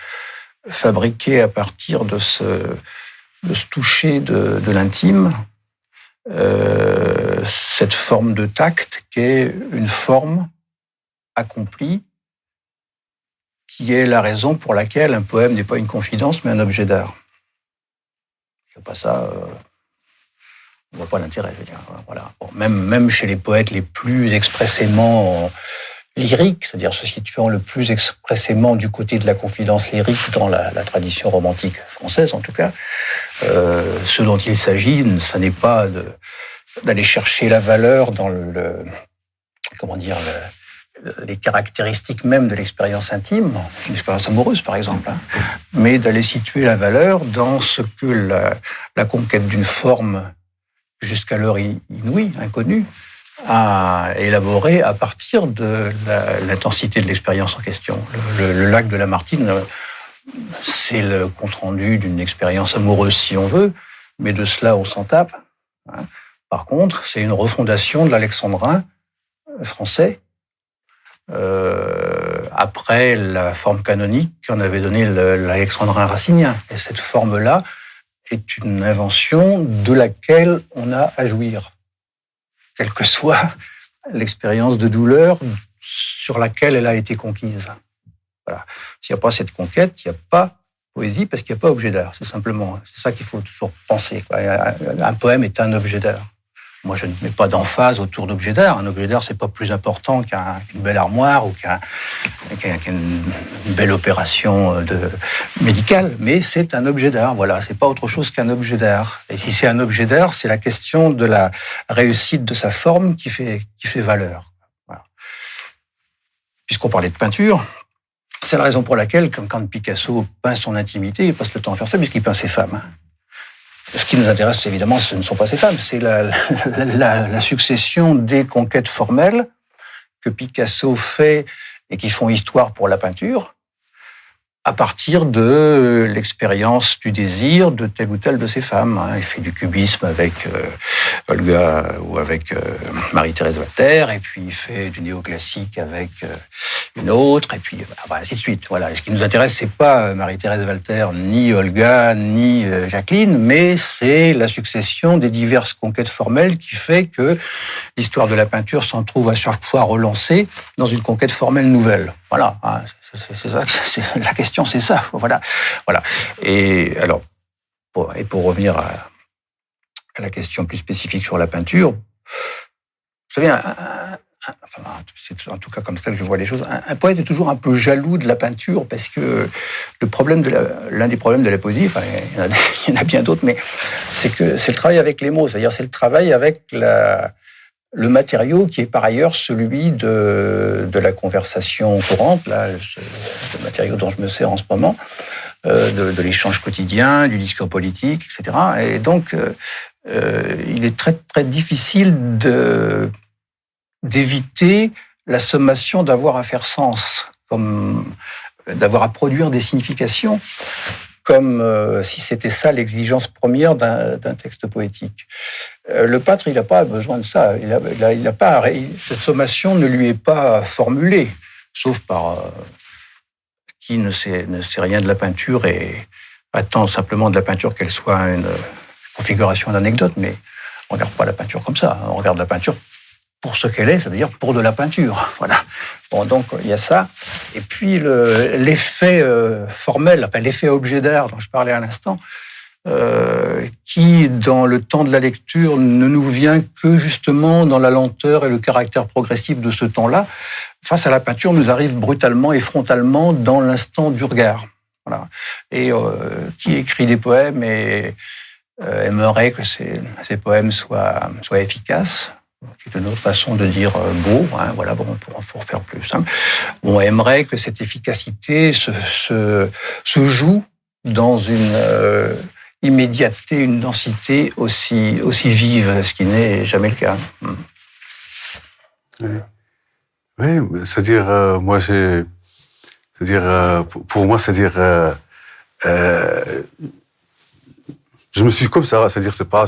fabriquer à partir de ce toucher de l'intime cette forme de tact qui est une forme accomplie, qui est la raison pour laquelle un poème n'est pas une confidence mais un objet d'art. C'est pas ça... on voit pas l'intérêt, je veux dire. Voilà. Bon, même chez les poètes les plus expressément lyriques, c'est-à-dire se situant le plus expressément du côté de la confidence lyrique dans la tradition romantique française, en tout cas, ce dont il s'agit, ça n'est pas d'aller chercher la valeur dans les caractéristiques même de l'expérience intime, une expérience amoureuse par exemple, mais d'aller situer la valeur dans ce que la conquête d'une forme jusqu'alors inouïe, inconnue, à élaborer à partir de l'intensité de l'expérience en question. Le lac de Lamartine, c'est le compte-rendu d'une expérience amoureuse, si on veut, mais de cela, on s'en tape. Par contre, c'est une refondation de l'alexandrin français, après la forme canonique qu'en avait donnée l'alexandrin racinien. Et cette forme-là est une invention de laquelle on a à jouir, quelle que soit l'expérience de douleur sur laquelle elle a été conquise. Voilà. S'il n'y a pas cette conquête, il n'y a pas poésie parce qu'il n'y a pas objet d'art. C'est ça qu'il faut toujours penser. Un poème est un objet d'art. Moi, je ne mets pas d'emphase autour d'objets d'art. Un objet d'art, c'est pas plus important qu'une belle armoire ou qu'une belle opération médicale, mais c'est un objet d'art. Voilà, c'est pas autre chose qu'un objet d'art. Et si c'est un objet d'art, c'est la question de la réussite de sa forme qui fait valeur. Voilà. Puisqu'on parlait de peinture, C'est la raison pour laquelle, quand Picasso peint son intimité, il passe le temps à faire ça, puisqu'il peint ses femmes. Ce qui nous intéresse, évidemment, ce ne sont pas ces femmes, c'est la succession des conquêtes formelles que Picasso fait et qui font histoire pour la peinture, à partir de l'expérience du désir de telle ou telle de ces femmes. Il fait du cubisme avec Olga ou avec Marie-Thérèse Walter, et puis il fait du néoclassique avec une autre, et puis ainsi de suite. Voilà. Et ce qui nous intéresse, c'est pas Marie-Thérèse Walter, ni Olga, ni Jacqueline, mais c'est la succession des diverses conquêtes formelles qui fait que l'histoire de la peinture s'en trouve à chaque fois relancée dans une conquête formelle nouvelle. Voilà. La question, c'est ça. Voilà. Et alors, pour revenir à la question plus spécifique sur la peinture, vous savez, c'est en tout cas comme ça que je vois les choses. Un poète est toujours un peu jaloux de la peinture parce que l'un des problèmes de la poésie, enfin, il y en a bien d'autres, mais c'est le travail avec les mots. C'est-à-dire, c'est le travail avec le matériau qui est par ailleurs celui de la conversation courante, là, le matériau dont je me sers en ce moment, de l'échange quotidien, du discours politique, etc. Et donc, il est très, très difficile d'éviter la sommation d'avoir à faire sens, comme d'avoir à produire des significations, comme si c'était ça l'exigence première d'un texte poétique. Le peintre, il n'a pas besoin de ça. Cette sommation ne lui est pas formulée, sauf par qui ne sait rien de la peinture et attend simplement de la peinture qu'elle soit une configuration d'anecdote, mais on ne regarde pas la peinture comme ça. On regarde la peinture pour ce qu'elle est, c'est-à-dire pour de la peinture. Voilà. Bon, donc il y a ça. Et puis l'effet formel, enfin l'effet objet d'art dont je parlais à l'instant, qui, dans le temps de la lecture, ne nous vient que justement dans la lenteur et le caractère progressif de ce temps-là, face à la peinture, nous arrive brutalement et frontalement dans l'instant du regard. Voilà. Et qui écrit des poèmes et aimerait que ces poèmes soient efficaces, qui est une autre façon de dire beau, hein, voilà, bon, on faut refaire plus. Hein. On aimerait que cette efficacité se joue dans une immédiateté, une densité aussi vive, ce qui n'est jamais le cas. Oui, c'est-à-dire, pour moi, c'est-à-dire, je me suis comme ça, c'est-à-dire, c'est pas,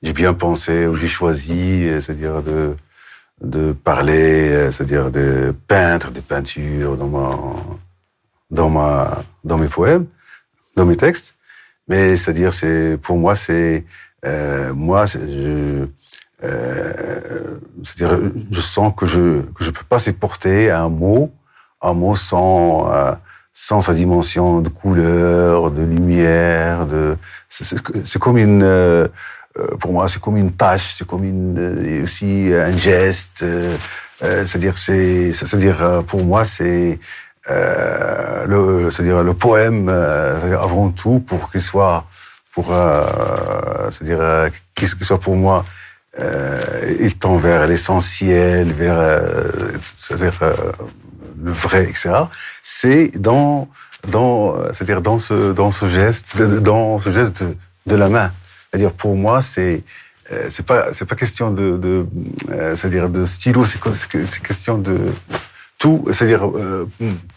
j'ai bien pensé ou j'ai choisi, c'est-à-dire de parler, c'est-à-dire de peindre des peintures dans mes poèmes, dans mes textes, mais c'est-à-dire pour moi c'est-à-dire je sens que je peux pas supporter un mot sans sa dimension de couleur, de lumière, c'est comme pour moi, c'est comme une tâche, c'est comme aussi un geste. C'est-à-dire, pour moi, c'est le poème, avant tout, pour qu'il soit, c'est-à-dire, qu'il soit pour moi, il tend vers l'essentiel, c'est-à-dire le vrai, etc. C'est c'est-à-dire dans ce geste de la main. C'est-à-dire, pour moi, c'est pas question c'est-à-dire de stylo, c'est question de tout. C'est-à-dire,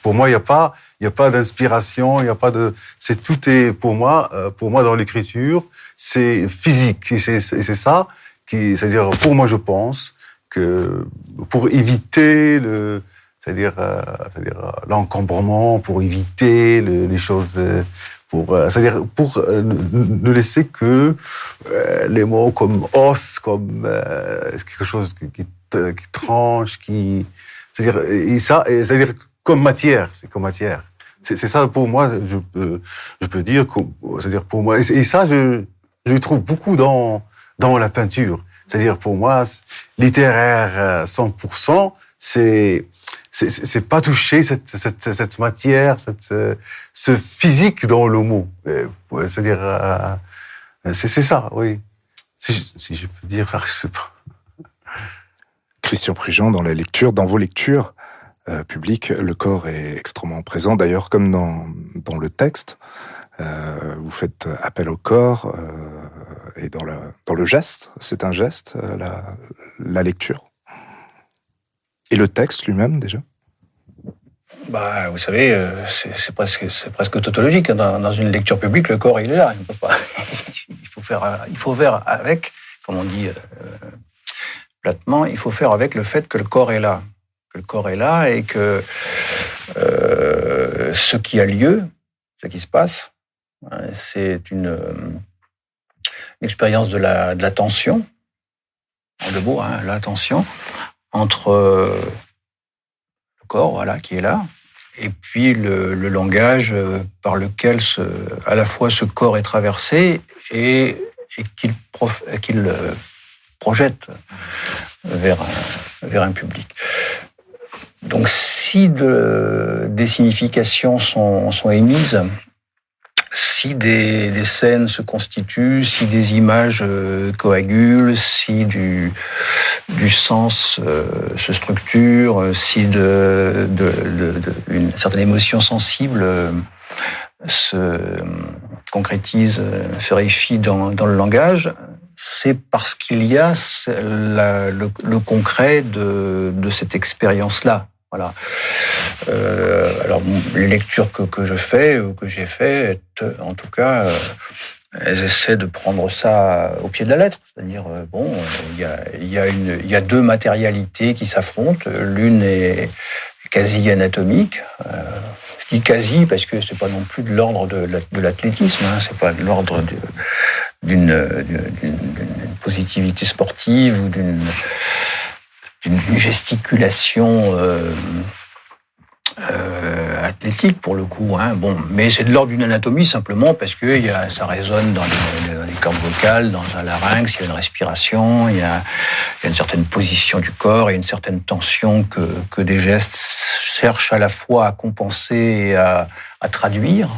pour moi, il y a pas d'inspiration, il y a pas tout est, pour moi, dans l'écriture, c'est physique. Et c'est ça c'est-à-dire, pour moi, je pense que pour éviter c'est-à-dire l'encombrement, pour éviter les choses, c'est-à-dire pour ne laisser que les mots comme os, comme quelque chose qui tranche, c'est-à-dire c'est-à-dire comme matière, c'est comme matière. C'est ça pour moi, je peux dire, c'est-à-dire pour moi, et ça je trouve beaucoup dans la peinture. C'est-à-dire pour moi, littéraire 100%, c'est pas toucher cette matière, ce physique dans le mot. C'est-à-dire, c'est ça, oui. Si je peux dire ça, je sais pas. Christian Prigent, dans vos lectures, public, le corps est extrêmement présent. D'ailleurs, comme dans le texte, vous faites appel au corps et dans le geste. C'est un geste, la lecture. Et le texte lui-même, déjà. Vous savez, c'est presque tautologique. Dans une lecture publique, le corps, il est là. Il ne peut pas. Il faut faire avec, comme on dit platement, il faut faire avec le fait que le corps est là. Que le corps est là et que ce qui a lieu, ce qui se passe, c'est une expérience de la tension, en deux mots, la tension, entre le corps, voilà, qui est là, et puis le langage par lequel à la fois ce corps est traversé et qu'il projette vers un public. Donc si des significations sont émises, si des scènes se constituent, si des images coagulent, si du sens se structure, si une certaine émotion sensible se concrétise, se réifie dans le langage, c'est parce qu'il y a le concret de cette expérience-là. Voilà. Alors, les lectures que je fais, ou que j'ai faites, en tout cas, elles essaient de prendre ça au pied de la lettre. C'est-à-dire, il y a deux matérialités qui s'affrontent. L'une est quasi anatomique. Je dis quasi parce que c'est pas non plus de l'ordre de l'athlétisme. C'est pas de l'ordre d'une positivité sportive ou d'une gesticulation athlétique pour le coup. Mais c'est de l'ordre d'une anatomie simplement parce que ça résonne dans les cordes vocales, dans un larynx, il y a une respiration, il y a une certaine position du corps et une certaine tension que des gestes cherchent à la fois à compenser et à traduire.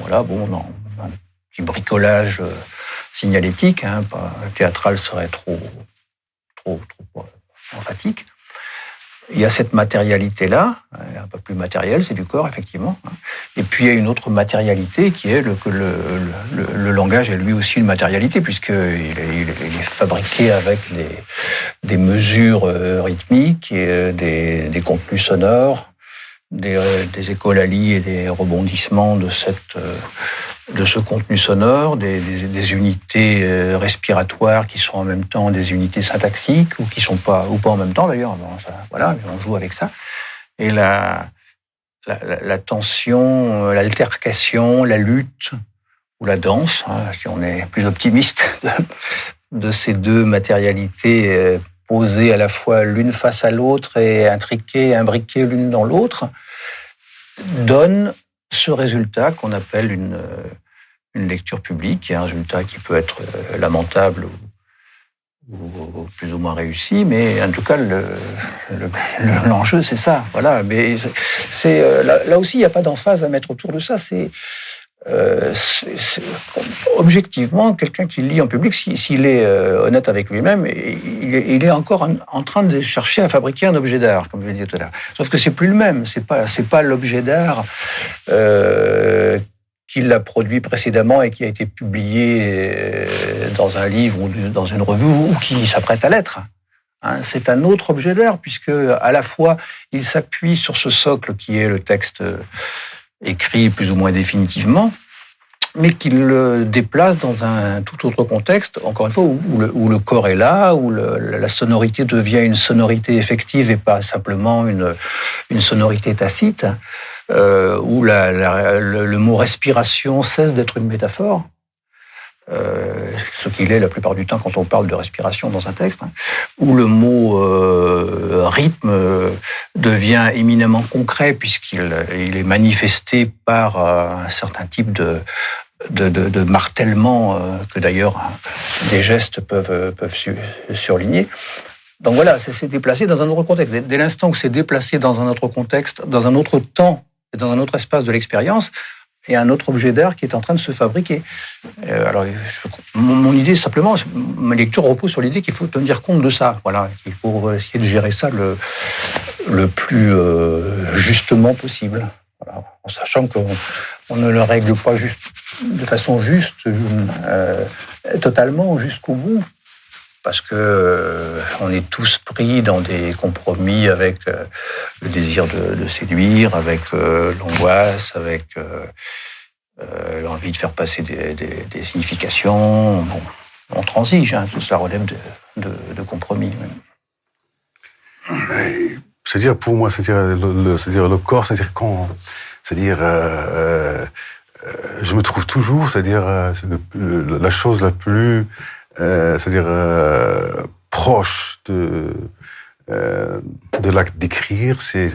Voilà, dans un petit bricolage signalétique, théâtral serait trop emphatique. Il y a cette matérialité-là, un peu plus matérielle, c'est du corps, effectivement. Et puis il y a une autre matérialité qui est que le langage est lui aussi une matérialité, puisqu'il est fabriqué avec des mesures rythmiques, et des contenus sonores, des écholalies et des rebondissements de ce contenu sonore, des unités respiratoires qui sont en même temps des unités syntaxiques ou qui sont pas en même temps d'ailleurs. Voilà, on joue avec ça. Et la tension, l'altercation, la lutte ou la danse, si on est plus optimiste, de ces deux matérialités posées à la fois l'une face à l'autre et intriquées, imbriquées l'une dans l'autre, donne ce résultat qu'on appelle une lecture publique, qui est un résultat qui peut être lamentable ou plus ou moins réussi, mais en tout cas, l'enjeu, c'est ça. Voilà. Mais là aussi, il n'y a pas d'emphase à mettre autour de ça. C'est objectivement, quelqu'un qui lit en public, s'il est honnête avec lui-même, il est encore en train de chercher à fabriquer un objet d'art, comme je l'ai dit tout à l'heure. Sauf que c'est plus le même. C'est pas l'objet d'art qu'il a produit précédemment et qui a été publié dans un livre ou dans une revue ou qui s'apprête à l'être. C'est un autre objet d'art puisque à la fois il s'appuie sur ce socle qui est le texte écrit plus ou moins définitivement, mais qu'il le déplace dans un tout autre contexte, encore une fois, où le corps est là, où la sonorité devient une sonorité effective et pas simplement une sonorité tacite, où le mot respiration cesse d'être une métaphore, ce qu'il est la plupart du temps quand on parle de respiration dans un texte, où le mot rythme devient éminemment concret puisqu'il est manifesté par un certain type de martèlement que d'ailleurs des gestes peuvent surligner. Donc voilà, c'est déplacé dans un autre contexte. Dès l'instant que c'est déplacé dans un autre contexte, dans un autre temps et dans un autre espace de l'expérience, il y a un autre objet d'art qui est en train de se fabriquer. Alors, mon idée, simplement, ma lecture repose sur l'idée qu'il faut tenir compte de ça. Voilà, qu'il faut essayer de gérer ça le plus justement possible. Voilà. En sachant qu'on ne le règle pas juste, de façon juste, totalement jusqu'au bout. Parce que on est tous pris dans des compromis avec le désir de séduire, avec l'angoisse, avec l'envie de faire passer des significations. Bon, on transige, hein, tout ça relève de compromis. C'est-à-dire, pour moi, c'est-à-dire le corps, c'est-à-dire quand, c'est-à-dire, je me trouve toujours, c'est-à-dire, la chose la plus, c'est-à-dire, proche de l'acte d'écrire, c'est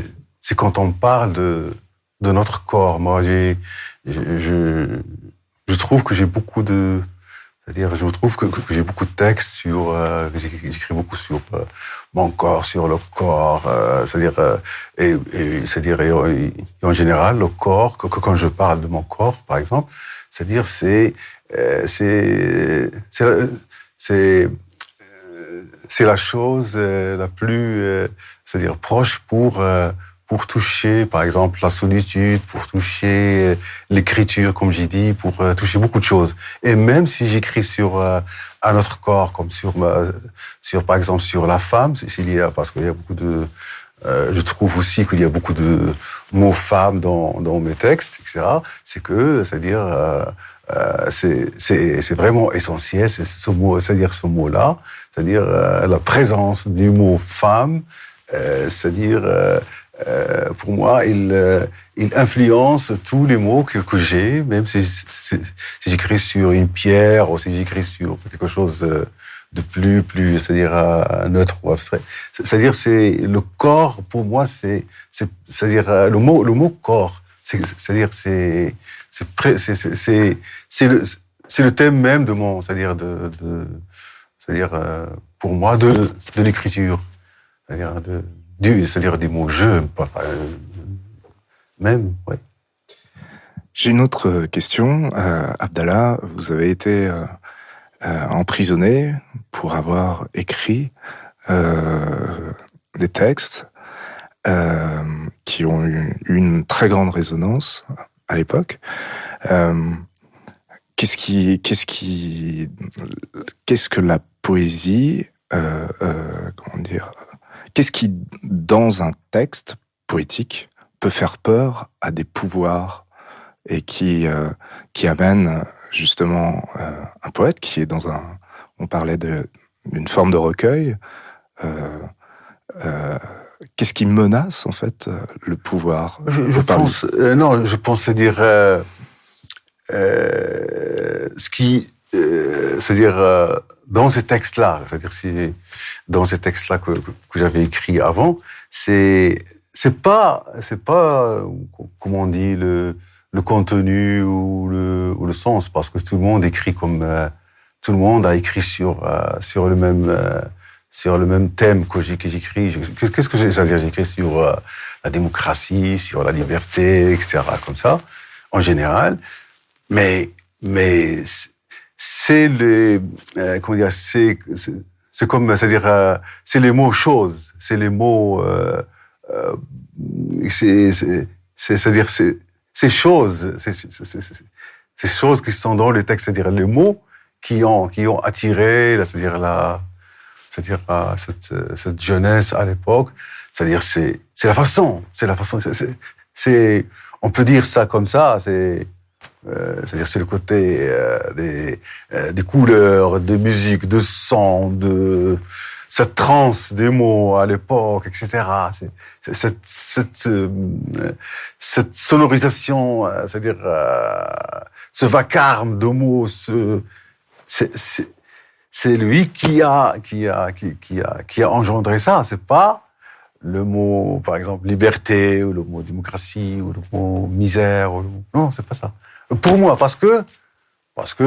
quand on parle de notre corps. Moi, je trouve que j'ai beaucoup de, c'est-à-dire, je trouve que j'ai beaucoup de textes sur, j'écris beaucoup sur mon corps, sur le corps, c'est-à-dire, et c'est-à-dire, et en général, le corps, quand je parle de mon corps, par exemple, c'est-à-dire, c'est la chose la plus, c'est-à-dire, proche pour toucher, par exemple, la solitude, pour toucher l'écriture, comme j'ai dit, pour toucher beaucoup de choses. Et même si j'écris sur un autre corps, comme sur par exemple, sur la femme, parce qu'il y a beaucoup de, je trouve aussi qu'il y a beaucoup de mots femmes dans mes textes, etc. C'est que, c'est-à-dire, c'est vraiment essentiel, c'est ce mot, c'est-à-dire ce mot-là, c'est-à-dire la présence du mot femme, c'est-à-dire pour moi, il influence tous les mots que j'ai, même si j'écris sur une pierre ou si j'écris sur quelque chose de plus, c'est-à-dire neutre ou abstrait. C'est-à-dire, c'est le corps. Pour moi, c'est-à-dire le mot corps. C'est-à-dire, c'est le thème même de mon, c'est-à-dire c'est-à-dire pour moi de l'écriture. C'est-à-dire des mots jeux, même, oui. J'ai une autre question. Abdallah, vous avez été emprisonné pour avoir écrit des textes qui ont eu une très grande résonance à l'époque. Qu'est-ce que la poésie, comment dire, qu'est-ce qui, dans un texte poétique, peut faire peur à des pouvoirs et qui amène justement un poète qui est dans un... On parlait d'une forme de recueil. Qu'est-ce qui menace, en fait, le pouvoir? Je pense, c'est-à-dire... ce qui... c'est-à-dire... dans ces textes-là, c'est-à-dire dans ces textes-là que j'avais écrits avant, c'est pas comment on dit le contenu ou le sens, parce que tout le monde écrit comme tout le monde a écrit sur le même thème que j'écris. Qu'est-ce que j'allais dire? J'écris sur la démocratie, sur la liberté, etc. comme ça, en général, mais c'est les comment dire, c'est comme, c'est-à-dire c'est les mots choses, c'est les mots c'est-à-dire ces choses, ces choses qui sont dans les textes, c'est-à-dire les mots qui ont attiré, c'est-à-dire cette jeunesse à l'époque, c'est-à-dire c'est la façon, on peut dire ça comme ça, c'est-à-dire c'est le côté des couleurs, de musique, de son, de cette transe des mots à l'époque, etc. Cette sonorisation, c'est-à-dire ce vacarme de mots, c'est lui qui a engendré ça. C'est pas le mot, par exemple, liberté, ou le mot démocratie, ou le mot misère, non, c'est pas ça. Pour moi, parce que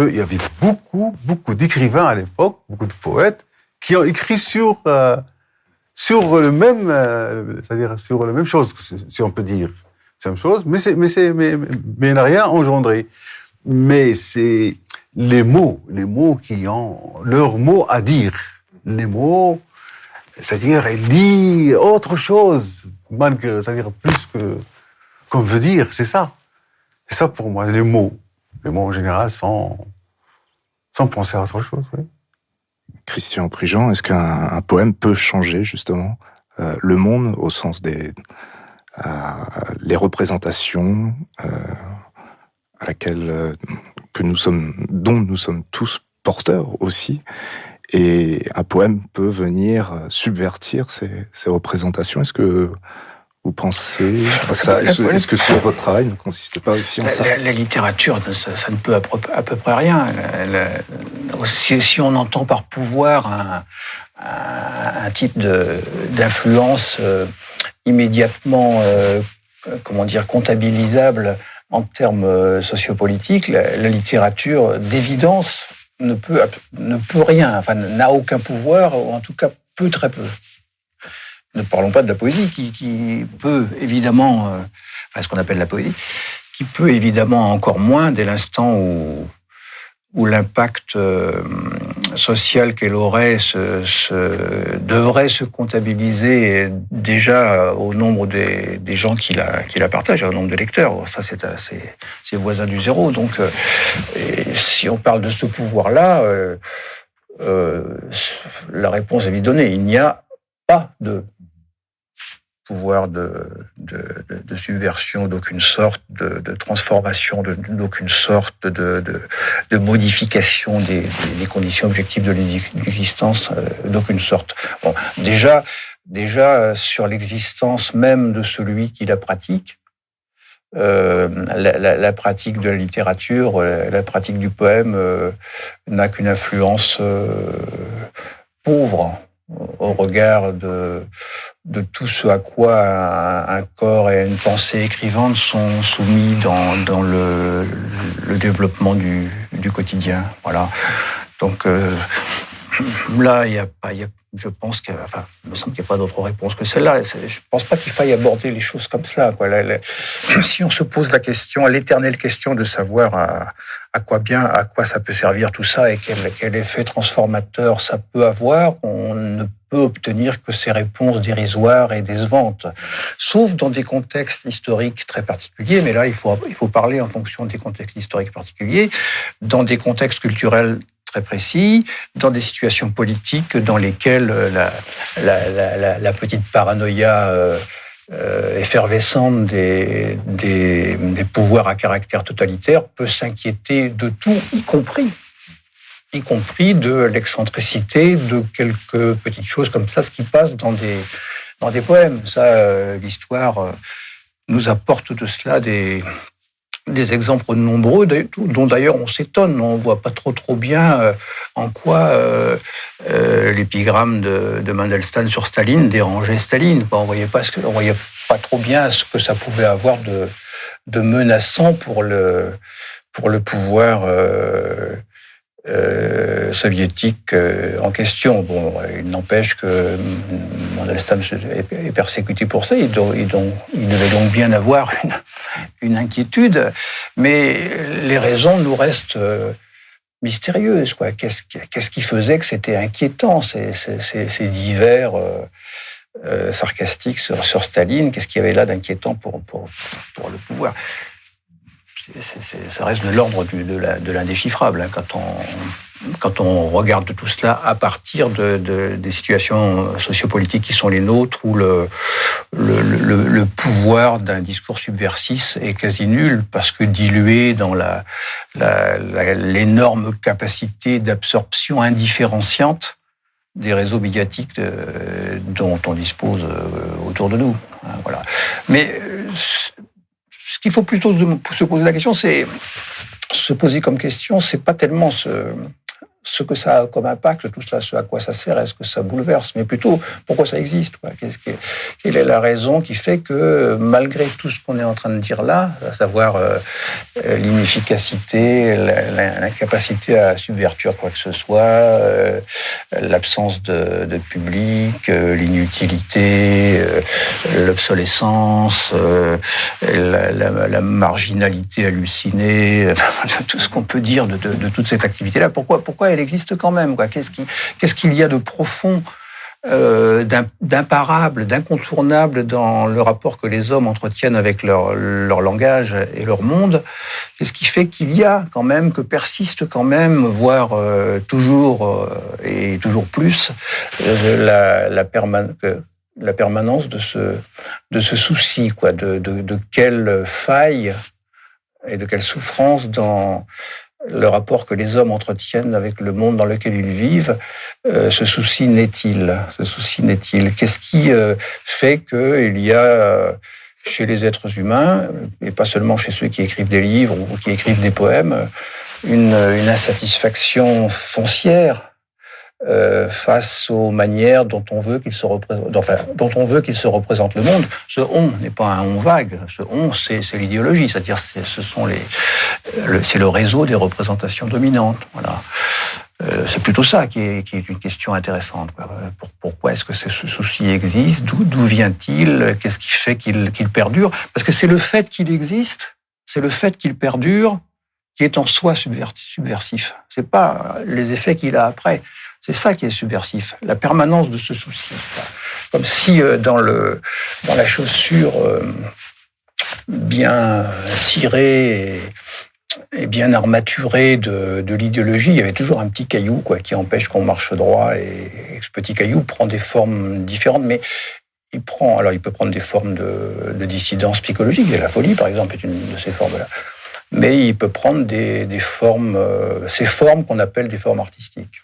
il y avait beaucoup d'écrivains à l'époque, beaucoup de poètes, qui ont écrit sur le même, c'est-à-dire sur la même chose, si on peut dire. C'est la même chose, mais il n'a rien engendré. Mais c'est les mots qui ont leurs mots à dire. Les mots c'est-à-dire, elle dit autre chose, malgré, c'est-à-dire plus que qu'on veut dire, c'est ça. C'est ça pour moi, les mots en général, sans penser à autre chose. Oui. Christian Prigent, est-ce qu'un poème peut changer justement le monde au sens des les représentations à laquelle dont nous sommes tous porteurs aussi, et un poème peut venir subvertir ces représentations. Est-ce que vous pensez à ça? Est-ce que sur votre travail ne consiste pas aussi en ça? La littérature, ça ne peut à peu près rien. Si on entend par pouvoir un type d'influence immédiatement, comptabilisable en termes sociopolitiques, la littérature, d'évidence, ne peut rien, enfin, n'a aucun pouvoir, ou en tout cas peu, très peu. Ne parlons pas de la poésie, qui peut évidemment, ce qu'on appelle la poésie, qui peut évidemment encore moins dès l'instant où l'impact social qu'elle aurait devrait se comptabiliser déjà au nombre des gens qui la partagent, au nombre de lecteurs. Ça, c'est voisin du zéro. Donc, si on parle de ce pouvoir-là, la réponse est vite donnée. Il n'y a pas de pouvoir de subversion d'aucune sorte, de transformation d'aucune sorte, de modification des conditions objectives de l'existence d'aucune sorte. Bon, déjà sur l'existence même de celui qui la pratique, la pratique de la littérature, la pratique du poème n'a qu'une influence pauvre au regard de tout ce à quoi un corps et une pensée écrivante sont soumis dans le développement du quotidien. Voilà. Donc là, je pense il me semble qu'il n'y a pas d'autre réponse que celle-là. Je ne pense pas qu'il faille aborder les choses comme ça. Si on se pose l'éternelle question de savoir à quoi ça peut servir tout ça et quel effet transformateur ça peut avoir, on ne peut obtenir que ces réponses dérisoires et décevantes. Sauf dans des contextes historiques très particuliers, mais là, il faut parler en fonction des contextes historiques particuliers, dans des contextes culturels très précis, dans des situations politiques dans lesquelles la petite paranoïa effervescente des pouvoirs à caractère totalitaire peut s'inquiéter de tout, y compris de l'excentricité de quelques petites choses comme ça, ce qui passe dans des poèmes. Ça, l'histoire nous apporte de cela des exemples nombreux, dont d'ailleurs on s'étonne, on ne voit pas trop bien en quoi l'épigramme de Mandelstam sur Staline dérangeait Staline. On ne voyait pas trop bien ce que ça pouvait avoir de menaçant pour le pouvoir soviétique en question. Bon, il n'empêche que Mandelstam est persécuté pour ça. Il devait donc bien avoir une inquiétude, mais les raisons nous restent mystérieuses. Qu'est-ce qui faisait que c'était inquiétant, ces divers sarcastiques sur Staline? Qu'est-ce qu'il y avait là d'inquiétant pour le pouvoir? Ça reste de l'ordre de l'indéchiffrable quand on regarde tout cela à partir des situations sociopolitiques qui sont les nôtres, où le pouvoir d'un discours subversif est quasi nul, parce que dilué dans l'énorme capacité d'absorption indifférenciante des réseaux médiatiques dont on dispose autour de nous. Voilà. Mais ce qu'il faut plutôt se poser la question, c'est se poser comme question, c'est pas tellement ce que ça a comme impact, tout cela, ce à quoi ça sert, est-ce que ça bouleverse, mais plutôt pourquoi ça existe. Quelle est la raison qui fait que, malgré tout ce qu'on est en train de dire là, à savoir l'inefficacité, l'incapacité à subvertir quoi que ce soit, l'absence de public, l'inutilité, l'obsolescence, la marginalité hallucinée, tout ce qu'on peut dire de toute cette activité-là, pourquoi elle existe quand même, Qu'est-ce qu'il y a de profond d'imparable, d'incontournable dans le rapport que les hommes entretiennent avec leur langage et leur monde. Et ce qui fait qu'il y a quand même, que persiste quand même, voire toujours et toujours plus, la permanence de ce souci, quoi, de quelle faille et de quelle souffrance dans le rapport que les hommes entretiennent avec le monde dans lequel ils vivent, ce souci naît-il? Qu'est-ce qui fait qu'il y a chez les êtres humains, et pas seulement chez ceux qui écrivent des livres ou qui écrivent des poèmes, une insatisfaction foncière face aux manières dont on veut qu'il se représente le monde. Ce on n'est pas un on vague. Ce on, c'est l'idéologie, c'est-à-dire c'est le réseau des représentations dominantes. Voilà. C'est plutôt ça qui est une question intéressante. Pourquoi est-ce que ce souci existe? D'où vient-il? Qu'est-ce qui fait qu'il perdure? Parce que c'est le fait qu'il existe, c'est le fait qu'il perdure qui est en soi subversif. C'est pas les effets qu'il a après. C'est ça qui est subversif, la permanence de ce souci. Comme si dans la chaussure bien cirée et bien armaturée de l'idéologie, il y avait toujours un petit caillou, quoi, qui empêche qu'on marche droit. Et ce petit caillou prend des formes différentes, mais il peut prendre des formes de dissidence psychologique. Et la folie, par exemple, est une de ces formes-là. Mais il peut prendre des formes, ces formes qu'on appelle des formes artistiques.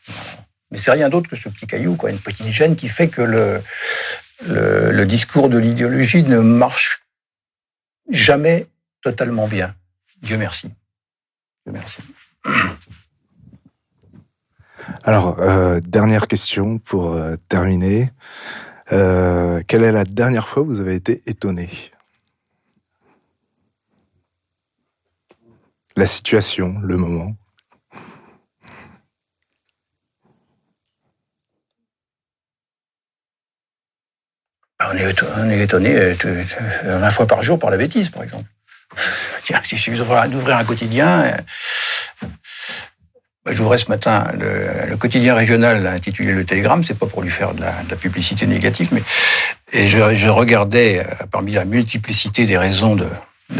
Mais c'est rien d'autre que ce petit caillou, quoi, une petite gêne qui fait que le discours de l'idéologie ne marche jamais totalement bien. Dieu merci. Dieu merci. Alors, dernière question pour terminer. Quelle est la dernière fois où vous avez été étonné? La situation, le moment. On est étonné 20 fois par jour par la bêtise, par exemple. Il suffit d'ouvrir un quotidien. J'ouvrais ce matin le quotidien régional intitulé Le Télégramme. C'est pas pour lui faire de la publicité négative, et je regardais parmi la multiplicité des raisons de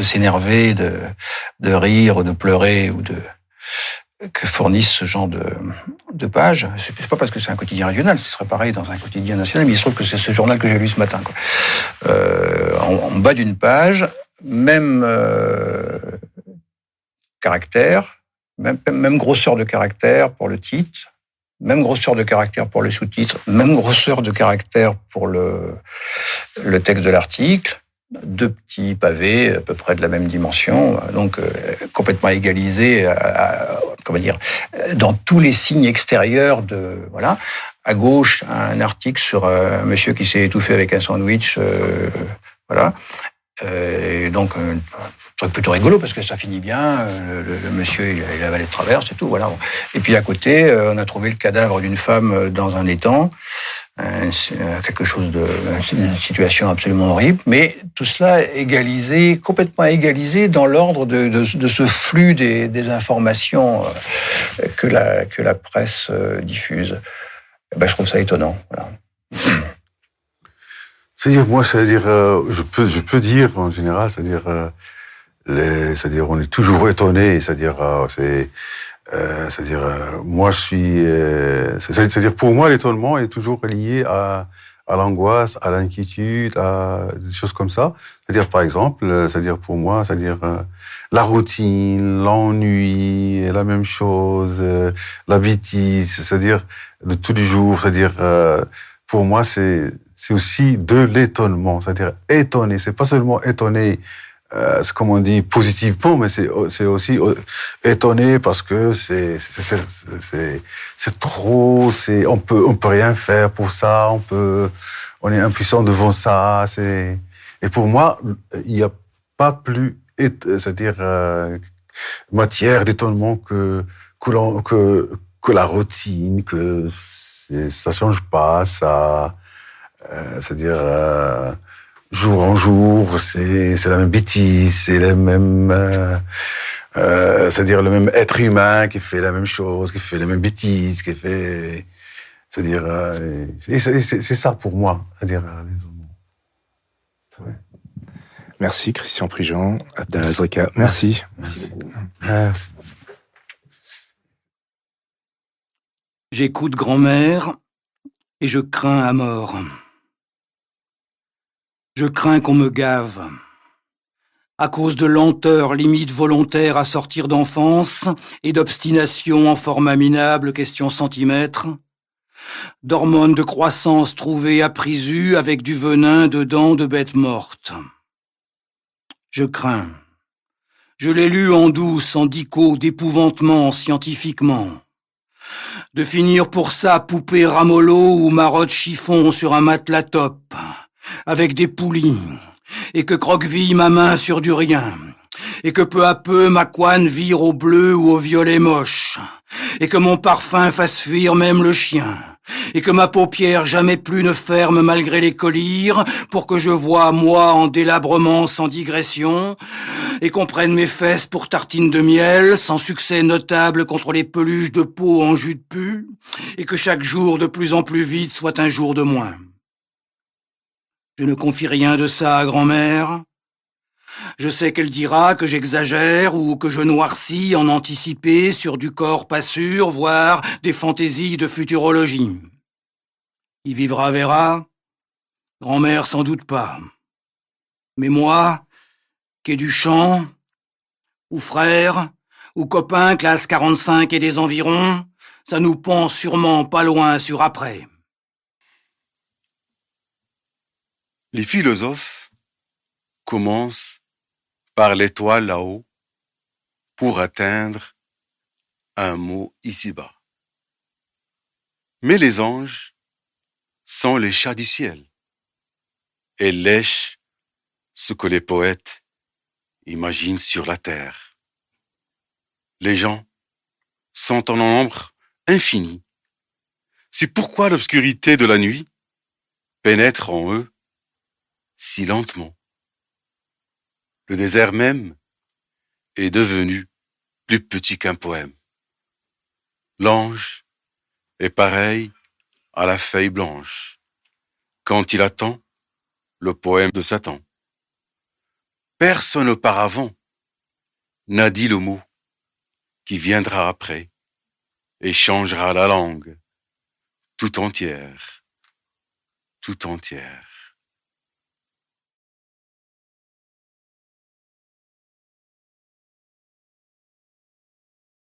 s'énerver, de rire, de pleurer ou que fournissent ce genre de pages. C'est pas parce que c'est un quotidien régional, ce serait pareil dans un quotidien national, mais il se trouve que c'est ce journal que j'ai lu ce matin, quoi. En bas d'une page, même caractère, même grosseur de caractère pour le titre, même grosseur de caractère pour le sous-titre, même grosseur de caractère pour le texte de l'article. 2 petits pavés à peu près de la même dimension, donc complètement égalisés, dans tous les signes extérieurs voilà. À gauche, un article sur un monsieur qui s'est étouffé avec un sandwich, voilà. Donc un truc plutôt rigolo parce que ça finit bien. Le monsieur il a avalé de travers, c'est tout, voilà. Et puis à côté, on a trouvé le cadavre d'une femme dans un étang. Quelque chose une situation absolument horrible, mais tout cela complètement égalisé dans l'ordre de ce flux des informations que la presse diffuse. Je trouve ça étonnant. Voilà. C'est-à-dire, je peux dire en général, c'est-à-dire on est toujours étonné, moi je suis, c'est-à-dire pour moi l'étonnement est toujours lié à l'angoisse, à l'inquiétude, à des choses comme ça. C'est-à-dire par exemple, pour moi, la routine, l'ennui, la même chose, la bêtise, c'est-à-dire de tous les jours, pour moi c'est aussi de l'étonnement, c'est-à-dire étonné, c'est pas seulement étonné. C'est comme on dit positivement, mais c'est aussi étonné parce que c'est trop, on peut rien faire pour ça, on est impuissant devant ça, et pour moi, il n'y a pas plus, matière d'étonnement que la routine, que ça change pas, ça, jour en jour, c'est la même bêtise, c'est le même être humain qui fait la même chose, qui fait les mêmes bêtises, qui fait C'est-à-dire, c'est ça pour moi, c'est-à-dire les hommes. Ouais. Merci Christian Prigent, Abdallah Azrika. Merci. Merci. J'écoute grand-mère et je crains à mort. Je crains qu'on me gave. À cause de lenteur limite volontaire à sortir d'enfance et d'obstination en format minable question centimètre, d'hormones de croissance trouvées à Prisu avec du venin dedans de bêtes mortes. Je crains. Je l'ai lu en douce, en dico, d'épouvantement, scientifiquement. De finir pour ça poupée ramolo ou marotte chiffon sur un matelas top, avec des poulies, et que croqueville ma main sur du rien, et que peu à peu ma couenne vire au bleu ou au violet moche, et que mon parfum fasse fuir même le chien, et que ma paupière jamais plus ne ferme malgré les collyres, pour que je voie moi en délabrement sans digression, et qu'on prenne mes fesses pour tartines de miel, sans succès notable contre les peluches de peau en jus de pu, et que chaque jour de plus en plus vite soit un jour de moins. Je ne confie rien de ça à grand-mère. Je sais qu'elle dira que j'exagère ou que je noircis en anticipé sur du corps pas sûr, voire des fantaisies de futurologie. Qui vivra verra, grand-mère sans doute pas. Mais moi, qu'est du chant, ou frère, ou copain classe 45 et des environs, ça nous pend sûrement pas loin sur après. Les philosophes commencent par l'étoile là-haut pour atteindre un mot ici-bas. Mais les anges sont les chats du ciel et lèchent ce que les poètes imaginent sur la terre. Les gens sont en nombre infini. C'est pourquoi l'obscurité de la nuit pénètre en eux si lentement. Le désert même est devenu plus petit qu'un poème. L'ange est pareil à la feuille blanche quand il attend le poème de Satan. Personne auparavant n'a dit le mot qui viendra après et changera la langue tout entière, tout entière.